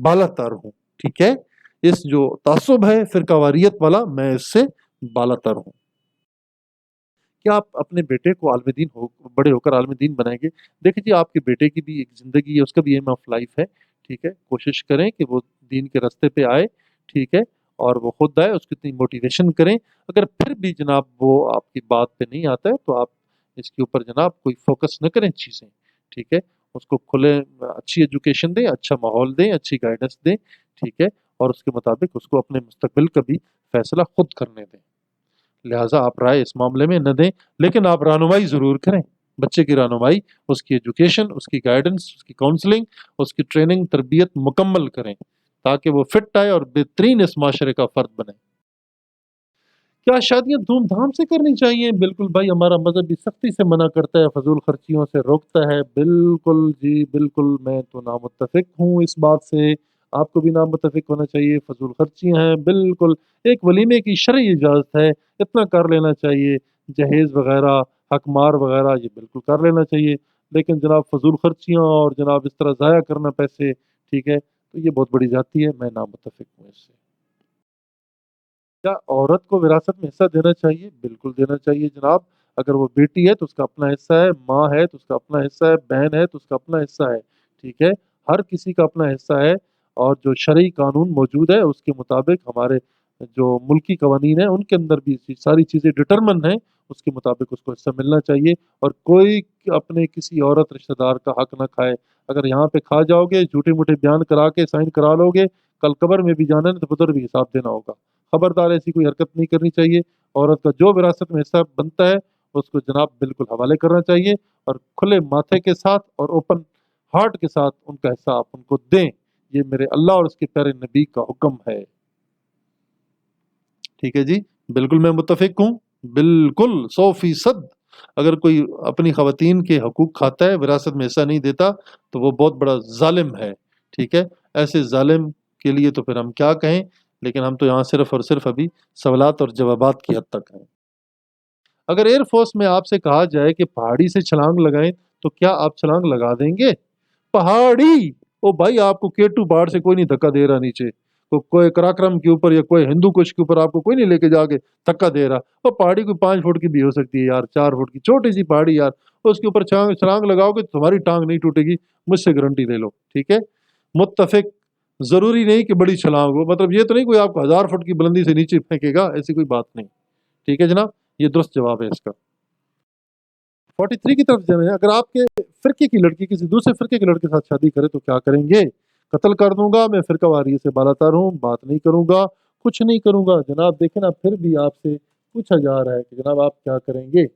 بالا تر ہوں. ٹھیک ہے، اس جو تعصب ہے فرقہ واریت والا، میں اس سے بالا تر ہوں. کیا آپ اپنے بیٹے کو عالم دین بڑے ہو کر عالم دین بنائیں گے؟ دیکھیں جی، آپ کے بیٹے کی بھی ایک زندگی ہے، اس کا بھی ایم آف لائف ہے. ٹھیک ہے، کوشش کریں کہ وہ دین کے راستے پہ آئے. ٹھیک ہے، اور وہ خود آئے، اس کی اتنی موٹیویشن کریں. اگر پھر بھی جناب وہ آپ کی بات پہ نہیں آتا ہے تو آپ اس کے اوپر جناب کوئی فوکس نہ کریں چیزیں. ٹھیک ہے، اس کو کھلے اچھی ایجوکیشن دیں، اچھا ماحول دیں، اچھی گائیڈنس دیں. ٹھیک ہے، اور اس کے مطابق اس کو اپنے مستقبل کا بھی فیصلہ خود کرنے دیں. لہٰذا آپ رائے اس معاملے میں نہ دیں، لیکن آپ رہنمائی ضرور کریں. بچے کی رہنمائی، اس کی ایجوکیشن، اس کی گائیڈنس، اس کی کاؤنسلنگ، اس کی ٹریننگ تربیت مکمل کریں تاکہ وہ فٹ آئے اور بہترین اس معاشرے کا فرد بنے. کیا شادیاں دھوم دھام سے کرنی چاہیے؟ بالکل بھائی، ہمارا مذہب بھی سختی سے منع کرتا ہے، فضول خرچیوں سے روکتا ہے. بالکل جی بالکل، میں تو نامتفق ہوں اس بات سے. آپ کو بھی نامتفق ہونا چاہیے. فضول خرچیاں ہیں بالکل. ایک ولیمے کی شرعی اجازت ہے، اتنا کر لینا چاہیے. جہیز وغیرہ، حق مار وغیرہ یہ بالکل کر لینا چاہیے. لیکن جناب فضول خرچیاں اور جناب اس طرح ضائع کرنا پیسے، ٹھیک ہے، تو یہ بہت بڑی زیادتی ہے. میں نامتفق ہوں اس سے. کیا عورت کو وراثت میں حصہ دینا چاہیے؟ بالکل دینا چاہیے جناب. اگر وہ بیٹی ہے تو اس کا اپنا حصہ ہے، ماں ہے تو اس کا اپنا حصہ ہے، بہن ہے تو اس کا اپنا حصہ ہے. ٹھیک ہے، ہر کسی کا اپنا حصہ ہے. اور جو شرعی قانون موجود ہے اس کے مطابق ہمارے جو ملکی قوانین ہیں ان کے اندر بھی ساری چیزیں ڈٹرمن ہیں. اس کے مطابق اس کو حصہ ملنا چاہیے. اور کوئی اپنے کسی عورت رشتہ دار کا حق نہ کھائے. اگر یہاں پہ کھا جاؤ گے، جھوٹے موٹے بیان کرا کے سائن کرا لو گے، کل قبر میں بھی جانا ہے تو ادھر بھی حساب دینا ہوگا. خبردار ایسی کوئی حرکت نہیں کرنی چاہیے. عورت کا جو وراثت میں حصہ بنتا ہے اس کو جناب بالکل حوالے کرنا چاہیے، اور کھلے ماتھے کے ساتھ اور اوپن ہارٹ کے ساتھ ان کا حصہ آپ ان کو دیں. یہ میرے اللہ اور اس کے پیارے نبی کا حکم ہے. ٹھیک ہے جی، بالکل میں متفق ہوں، بالکل 100%. اگر کوئی اپنی خواتین کے حقوق کھاتا ہے، وراثت میں حصہ نہیں دیتا، تو وہ بہت بڑا ظالم ہے. ٹھیک ہے، ایسے ظالم کے لیے تو پھر ہم کیا کہیں. لیکن ہم تو یہاں صرف اور صرف ابھی سوالات اور جوابات کی حد تک ہیں. اگر ایئر فورس میں آپ سے کہا جائے کہ پہاڑی سے چھلانگ لگائیں تو کیا آپ چھلانگ لگا دیں گے؟ پہاڑی ओ भाई आपको K2 पहाड़ से कोई नहीं धक्का दे रहा नीचे, कोई कराक्रम के ऊपर या कोई हिंदू कुश के ऊपर आपको कोई नहीं लेके जाके धक्का दे रहा। वो पहाड़ी कोई 5 फुट की भी हो सकती है यार, 4 फुट की छोटी सी पहाड़ी यार, उसके ऊपर छलांग लगाओगे तो तुम्हारी टांग नहीं टूटेगी, मुझसे गारंटी ले लो, ठीक है। मुत्तफिक जरूरी नहीं कि बड़ी छलांग हो, मतलब ये तो नहीं कोई आपको 1000 फुट की बुलंदी से नीचे फेंकेगा, ऐसी कोई बात नहीं, ठीक है जनाब। ये दुरुस्त जवाब है इसका। 43 की तरफ जाए, अगर आपके फिरके की लड़की किसी दूसरे फिरके के लड़के के साथ शादी करे तो क्या करेंगे? कत्ल कर दूंगा, मैं फिरका वारी से बालातर हूँ, बात नहीं करूंगा, कुछ नहीं करूंगा। जनाब देखें ना, फिर भी आपसे पूछा जा रहा है कि जनाब आप क्या करेंगे।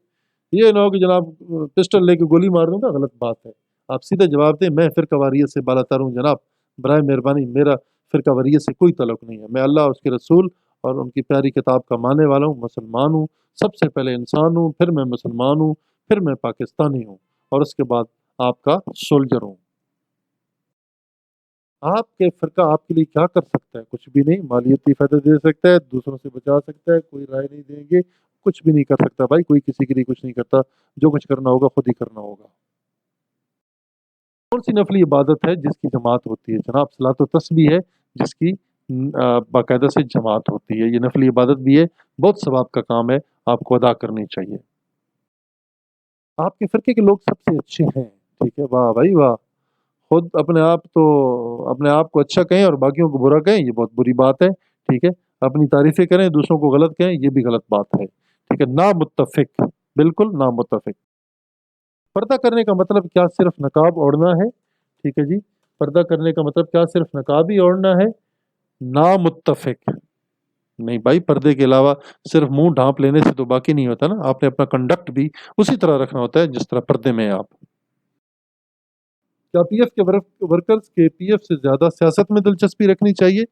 ये ना हो कि जनाब पिस्टल लेके गोली मार दूंगा, गलत बात है। आप सीधे जवाब दें, मैं फिरका वारियत से बालातर हूँ जनाब, बराए मेहरबानी मेरा फिरका वारियत से कोई तल्लुक नहीं है, मैं अल्लाह उसके रसूल और उनकी प्यारी किताब का मानने वाला हूँ, मुसलमान हूँ, सबसे पहले इंसान हूँ, फिर मैं मुसलमान हूँ, फिर मैं पाकिस्तानी हूँ, और उसके बाद आपका सोल्जर हूँ। आपके फिरका आपके लिए क्या कर सकता है? कुछ भी नहीं, मालियती फ़ायदा दे सकता है, दूसरों से बचा सकता है, कोई राय नहीं देंगे, कुछ भी नहीं कर सकता भाई, कोई किसी के लिए कुछ नहीं करता, जो कुछ करना होगा खुद ही करना होगा। कौन सी नफली इबादत है जिसकी जमात होती है? जनाब सलात व तस्बीह है जिसकी बाकायदा से जमात होती है। ये नफली इबादत भी है, बहुत सवाब का काम है, आपको अदा करनी चाहिए। आपके फ़िरके के लोग सबसे अच्छे हैं, ठीक है, वाह भाई वाह। खुद अपने आप को अच्छा कहें और बाकियों को बुरा कहें, ये बहुत बुरी बात है, ठीक है। अपनी तारीफ़ें करें, दूसरों को गलत कहें, ये भी गलत बात है, ठीक है। नामुत्तफ़िक, बिल्कुल नामुत्तफ़िक। पर्दा करने का मतलब क्या सिर्फ़ नकाब ओढ़ना है? ठीक है जी, पर्दा करने का मतलब क्या सिर्फ़ नकाब ही ओढ़ना है? नामुत्तफ़िक। नहीं भाई, पर्दे के अलावा सिर्फ़ मुँह ढाँप लेने से तो बाकी नहीं होता ना, आपने अपना कंडक्ट भी उसी तरह रखना होता है जिस तरह पर्दे में हैं आप। क्या पीएफ के वर्कर्स के पीएफ से ज़्यादा सियासत में दिलचस्पी रखनी चाहिए?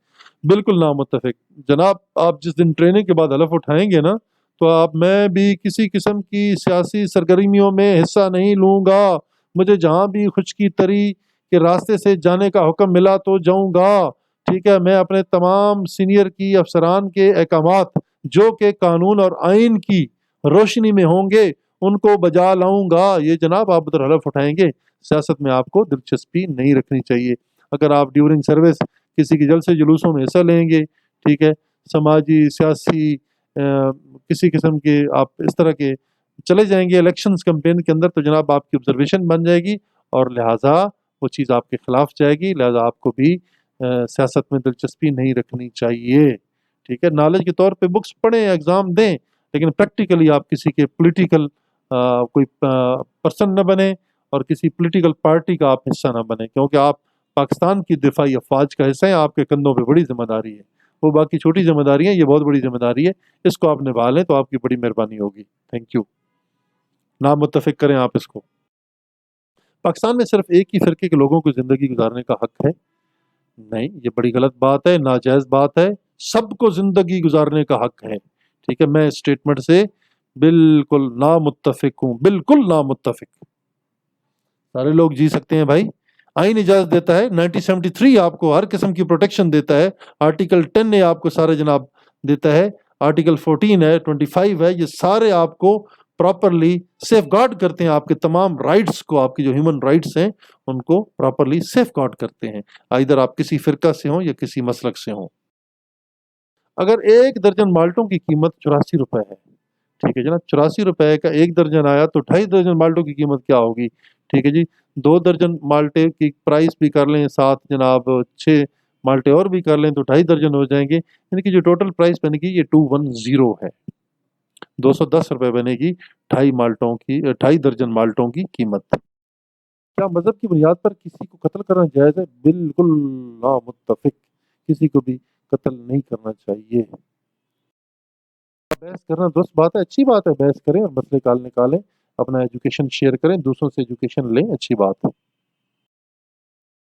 बिल्कुल नामुत्तफ़िक। जनाब आप जिस दिन ट्रेनिंग के बाद हलफ़ उठाएँगे ना, तो आप मैं भी किसी किस्म की सियासी सरगर्मियों में हिस्सा नहीं लूँगा। मुझे जहाँ भी खुश्की तरी के रास्ते से जाने का हुक्म मिला तो जाऊँगा। ठीक है? मैं अपने तमाम सीनियर की अफ़सरान के अहकामात जो कि कानून और आइन की रोशनी में होंगे, उनको बजा लाऊँगा। ये जनाब आप उधर हलफ़ उठाएँगे, सियासत में आपको दिलचस्पी नहीं रखनी चाहिए। अगर आप ड्यूरिंग सर्विस किसी के जलसे जुलूसों में हिस्सा लेंगे, ठीक है, समाजी, सियासी किसी किस्म के आप इस तरह के चले जाएँगे इलेक्शंस कैंपेन के अंदर, तो जनाब आपकी ऑब्ज़र्वेशन बन जाएगी और लिहाज़ा वो चीज़ आपके खिलाफ जाएगी, लिहाज़ा आपको भी सियासत में दिलचस्पी नहीं रखनी चाहिए। ठीक है? नॉलेज के तौर पे बुक्स पढ़ें, एग्ज़ाम दें, लेकिन प्रैक्टिकली आप किसी के पॉलिटिकल कोई पर्सन न बने और किसी पॉलिटिकल पार्टी का आप हिस्सा ना बने, क्योंकि आप पाकिस्तान की दिफाई अफ़वाज का हिस्सा हैं, आपके कंधों पे बड़ी ज़िम्मेदारी है। वो बाकी छोटी ज़िम्मेदारी है, ये बहुत बड़ी ज़िम्मेदारी है, इसको आप निभा लें तो आपकी बड़ी मेहरबानी होगी। Thank you. नामुत्तफ़िक करें आप इसको। पाकिस्तान में सिर्फ़ एक ही फ़िरके के लोगों को ज़िंदगी गुज़ारने का हक है? नहीं, ये बड़ी गलत बात है, नाजायज़ बात है, सबको ज़िंदगी गुज़ारने का हक है। ठीक है? मैं इस स्टेटमेंट से बिल्कुल नामुत्तफ़िक हूँ, बिल्कुल नामुत्तफ़िक। सारे लोग जी सकते हैं भाई, आइन इजाज़त देता है, 1973 आपको हर किस्म की प्रोटेक्शन देता है, आर्टिकल 10 ए आपको सारे जनाब देता है, आर्टिकल 14 है, 25 है, ये सारे आपको प्रॉपर्ली सेफगार्ड करते हैं, आपके तमाम राइट्स को, आपकी जो ह्यूमन राइट्स हैं, उनको प्रॉपर्ली सेफगार्ड करते हैं, आइदर आप किसी फ़िरका से हों या किसी मसलक से हों। अगर 1 दर्जन माल्टों की कीमत ₹84 है, ठीक है जनाब, ₹84 का 1 दर्जन आया तो 2.5 दर्जन माल्टों की कीमत क्या होगी? ठीक है जी, 2 दर्जन माल्टे की प्राइस भी कर लें, साथ जनाब 6 माल्टे और भी कर लें तो 2.5 दर्जन हो जाएँगे, यानी कि जो टोटल प्राइस बनेगी ये 210 है। ₹210 बनेगी 2.5 दर्जन माल्टों की कीमत। क्या मज़हब की बुनियाद पर किसी को कत्ल करना जायज़ है? बिल्कुल नामुत्तफ़िक, किसी को भी कत्ल नहीं करना चाहिए। बहस करना दुरुस्त बात है, अच्छी बात है, बहस करें और मसले हल निकालें, अपना एजुकेशन शेयर करें, दूसरों से एजुकेशन लें, अच्छी बात है।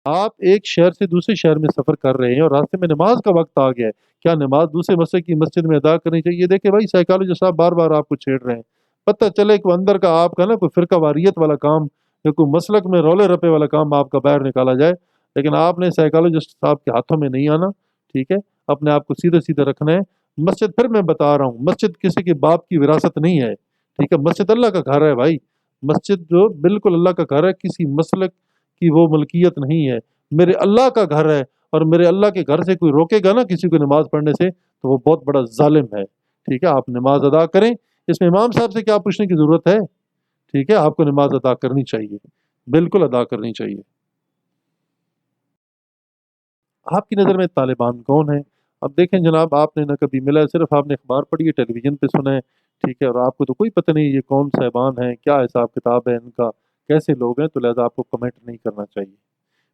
आप एक शहर से दूसरे शहर में सफ़र कर रहे हैं और रास्ते में नमाज़ का वक़्त आ गया है, क्या नमाज़ दूसरे मस्जिद की मस्जिद में अदा करनी चाहिए? देखिए भाई, साइकोलॉजिस्ट साहब बार-बार आपको छेड़ रहे हैं। पता चले कि अंदर का आपका ना कोई फ़िरका वारियत वाला काम या कोई मसलक में रौले-रप्पे वाला काम आपका बाहर निकाला जाए, लेकिन आपने साइकोलॉजिस्ट साहब के हाथों में नहीं आना, ठीक है? अपने आप को सीधे-सीधे रखना है। मस्जिद, फिर मैं बता रहा हूँ, मस्जिद किसी के बाप की विरासत नहीं है, ठीक है? मस्जिद अल्लाह का घर है भाई। मस्जिद जो बिल्कुल अल्लाह का घर है, किसी मसलक की वो मलकियत नहीं है। میرے اللہ کا گھر ہے اور میرے اللہ کے گھر سے کوئی روکے گا نا کسی کو نماز پڑھنے سے تو وہ بہت بڑا ظالم ہے، ٹھیک ہے؟ آپ نماز ادا کریں، اس میں امام صاحب سے کیا پوچھنے کی ضرورت ہے؟ ٹھیک ہے، آپ کو نماز ادا کرنی چاہیے، بالکل ادا کرنی چاہیے۔ آپ کی نظر میں طالبان کون ہیں؟ اب دیکھیں جناب، آپ نے نہ کبھی ملا ہے، صرف آپ نے اخبار پڑھی ہے، ٹیلی ویژن پہ سنا ہے، ٹھیک ہے؟ اور آپ کو تو کوئی پتہ نہیں یہ کون صاحبان ہیں، کیا حساب کتاب ہے ان کا، کیسے لوگ ہیں، تو لہٰذا آپ کو کمنٹ نہیں کرنا چاہیے،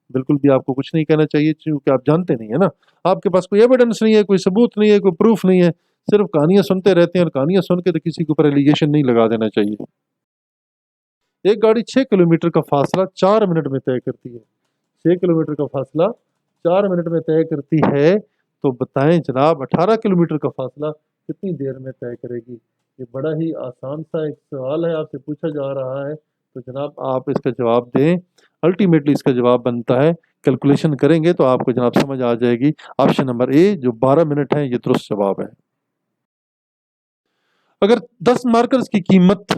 بالکل بھی آپ کو کچھ نہیں کہنا چاہیے، کیونکہ آپ جانتے نہیں ہیں نا، آپ کے پاس کوئی ایویڈنس نہیں ہے، کوئی ثبوت نہیں ہے، کوئی پروف نہیں ہے، صرف کہانیاں سنتے رہتے ہیں، اور کہانیاں سن کے تو کسی کے اوپر ایلیگیشن نہیں لگا دینا چاہیے۔ ایک گاڑی 6 کلومیٹر کا فاصلہ 4 منٹ میں طے کرتی ہے، 6 کلومیٹر کا فاصلہ 4 منٹ میں طے کرتی ہے، تو بتائیں جناب 18 کلومیٹر کا فاصلہ کتنی دیر میں طے کرے گی؟ یہ بڑا ہی آسان سا ایک سوال ہے، آپ سے پوچھا جا رہا ہے، تو جناب آپ اس کا جواب دیں۔ الٹیمیٹلی اس کا جواب بنتا ہے، کیلکولیشن کریں گے تو آپ کو جناب سمجھ آ جائے گی، آپشن نمبر اے جو 12 منٹ ہے یہ درست جواب ہے۔ اگر 10 مارکرز کی قیمت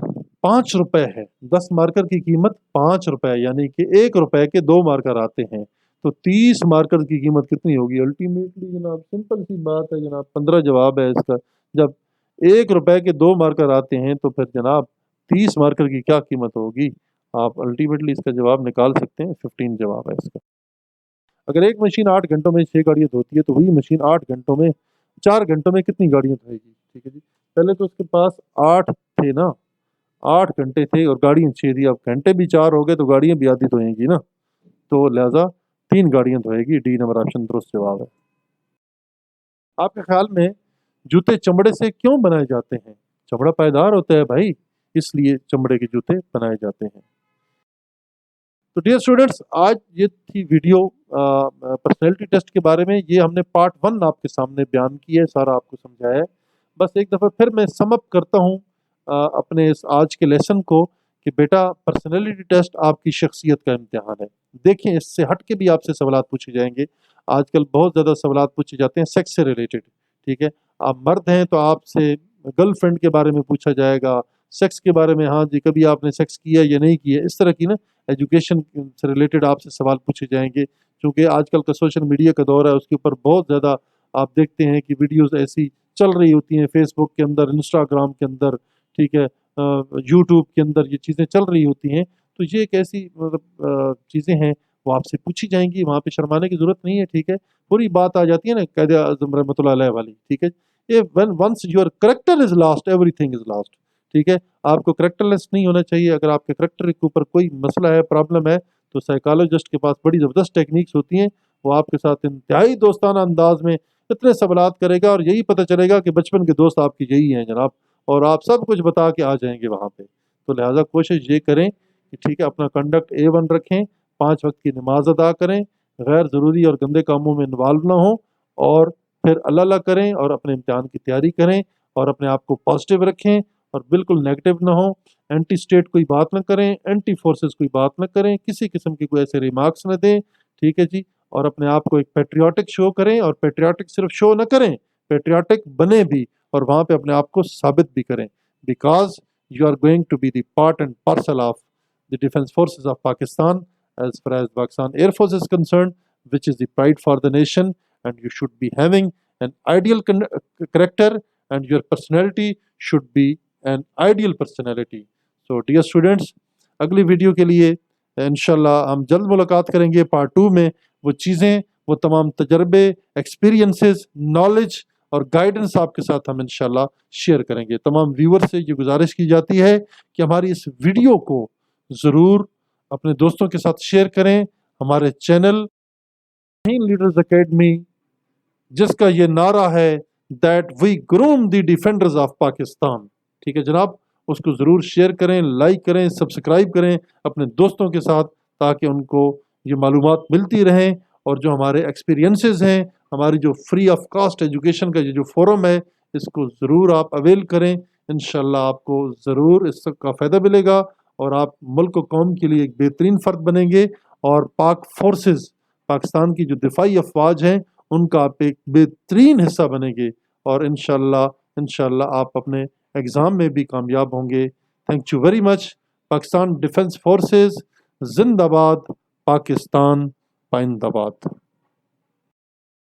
5 روپے ہے، 10 مارکر کی قیمت 5 روپے، یعنی کہ 1 روپے کے 2 مارکر آتے ہیں، تو 30 مارکر کی قیمت کتنی ہوگی؟ الٹیمیٹلی جناب سمپل سی بات ہے جناب، 15 جواب ہے اس کا۔ جب 1 روپے کے 2 مارکر آتے ہیں تو پھر جناب 30 مارکر کی کیا قیمت ہوگی؟ آپ الٹیمیٹلی اس کا جواب نکال سکتے ہیں، 15 جواب ہے اس کا۔ اگر ایک مشین 8 گھنٹوں میں 6 گاڑیاں دھوتی ہے تو وہی مشین 8 گھنٹوں میں 4 گھنٹوں میں کتنی گاڑیاں دھوئے گی؟ ٹھیک ہے جی، پہلے تو اس کے پاس 8 تھے نا، 8 گھنٹے تھے اور گاڑیاں 6 تھی، اب گھنٹے بھی 4 ہو گئے تو گاڑیاں بھی آدھی دھوئیں گی نا، تو لہٰذا 3 گاڑیاں دھوئے گی، ڈی نمبر آپشن درست جواب ہے۔ آپ کے خیال میں جوتے چمڑے سے کیوں بنائے جاتے ہیں؟ چمڑا پائیدار ہوتا ہے بھائی، اس لیے چمڑے کے جوتے بنائے جاتے ہیں۔ تو ڈیئر اسٹوڈنٹس، آج یہ تھی ویڈیو پرسنالٹی ٹیسٹ کے بارے میں، یہ ہم نے پارٹ 1 آپ کے سامنے بیان کی ہے، سارا آپ کو سمجھایا ہے۔ بس ایک دفعہ پھر میں سم اپ کرتا ہوں اپنے اس آج کے لیسن کو، کہ بیٹا پرسنالٹی ٹیسٹ آپ کی شخصیت کا امتحان ہے۔ دیکھیں اس سے ہٹ کے بھی آپ سے سوالات پوچھے جائیں گے، آج کل بہت زیادہ سوالات پوچھے جاتے ہیں سیکس سے ریلیٹڈ، ٹھیک ہے؟ آپ مرد ہیں تو آپ سے گرل فرینڈ کے بارے میں پوچھا جائے گا، سیکس کے بارے میں، ہاں جی کبھی آپ نے سیکس کیا یا نہیں کیا، اس طرح کی نا ایجوکیشن سے ریلیٹڈ آپ سے سوال پوچھے جائیں گے، کیونکہ آج کل کا سوشل میڈیا کا دور ہے، اس کے اوپر بہت زیادہ آپ دیکھتے ہیں کہ ویڈیوز ایسی چل رہی ہوتی ہیں، فیس بک کے اندر، انسٹاگرام کے اندر، ٹھیک ہے، یوٹیوب کے اندر یہ چیزیں چل رہی ہوتی ہیں، تو یہ ایک ایسی مطلب چیزیں ہیں وہ آپ سے پوچھی جائیں گی، وہاں پہ شرمانے کی ضرورت نہیں ہے، ٹھیک ہے؟ پوری بات آ جاتی ہے نا قائد اعظم رحمۃ اللہ علیہ والی، ٹھیک ہے؟ یہ once your character is lost everything is lost, ٹھیک ہے؟ آپ کو کریکٹر لیس نہیں ہونا چاہیے، اگر آپ کے کریکٹر کے اوپر کوئی مسئلہ ہے، پرابلم ہے، تو سائیکالوجسٹ کے پاس بڑی زبردست ٹیکنیکس ہوتی ہیں، وہ آپ کے ساتھ انتہائی دوستانہ انداز میں اتنے سوالات کرے گا اور یہی پتہ چلے گا کہ بچپن کے دوست آپ کی یہی ہیں جناب، اور آپ سب کچھ بتا کے آ جائیں گے وہاں پہ۔ تو لہٰذا کوشش یہ کریں کہ ٹھیک ہے اپنا کنڈکٹ A1 رکھیں، 5 وقت کی نماز ادا کریں، غیر ضروری اور گندے کاموں میں انوالو نہ ہوں، اور پھر اللہ اللہ کریں اور اپنے امتحان کی تیاری کریں، اور اپنے آپ کو پازیٹیو رکھیں اور بالکل نیگیٹو نہ ہوں، اینٹی اسٹیٹ کوئی بات نہ کریں، اینٹی فورسز کوئی بات نہ کریں، کسی قسم کی کوئی ایسے ریمارکس نہ دیں، ٹھیک ہے جی؟ اور اپنے آپ کو ایک پیٹریوٹک شو کریں، اور پیٹریوٹک صرف شو نہ کریں، پیٹریوٹک بنے بھی، اور وہاں پہ اپنے آپ کو ثابت بھی کریں، because you are going to be the part and parcel of the defence forces of Pakistan as far as Pakistan Air Force is concerned, which is the pride for the nation, and you should be having an ideal character, and your personality should be an ideal personality. So dear students, اگلی video کے لیے انشاءاللہ ہم جلد ملاقات کریں گے part 2 میں، وہ چیزیں، وہ تمام تجربے، ایکسپیرینسز، نالج اور گائیڈنس آپ کے ساتھ ہم انشاءاللہ شیئر کریں گے۔ تمام ویور سے یہ گزارش کی جاتی ہے کہ ہماری اس ویڈیو کو ضرور اپنے دوستوں کے ساتھ شیئر کریں۔ ہمارے چینل لیڈرز اکیڈمی، جس کا یہ نعرہ ہے that we groom the defenders of Pakistan, ٹھیک ہے جناب، اس کو ضرور شیئر کریں، لائک کریں، سبسکرائب کریں اپنے دوستوں کے ساتھ، تاکہ ان کو یہ معلومات ملتی رہیں، اور جو ہمارے ایکسپیرینسز ہیں، ہماری جو فری آف کاسٹ ایجوکیشن کا یہ جو فورم ہے، اس کو ضرور آپ اویل کریں، انشاءاللہ آپ کو ضرور اس کا فائدہ ملے گا، اور آپ ملک و قوم کے لیے ایک بہترین فرد بنیں گے، اور پاک فورسز، پاکستان کی جو دفاعی افواج ہیں، ان کا آپ ایک بہترین حصہ بنیں گے، اور انشاءاللہ آپ اپنے ایگزام میں بھی کامیاب ہوں گے۔ Thank you very much. Pakistan defence forces زندہ باد، پاکستان پائندہ باد.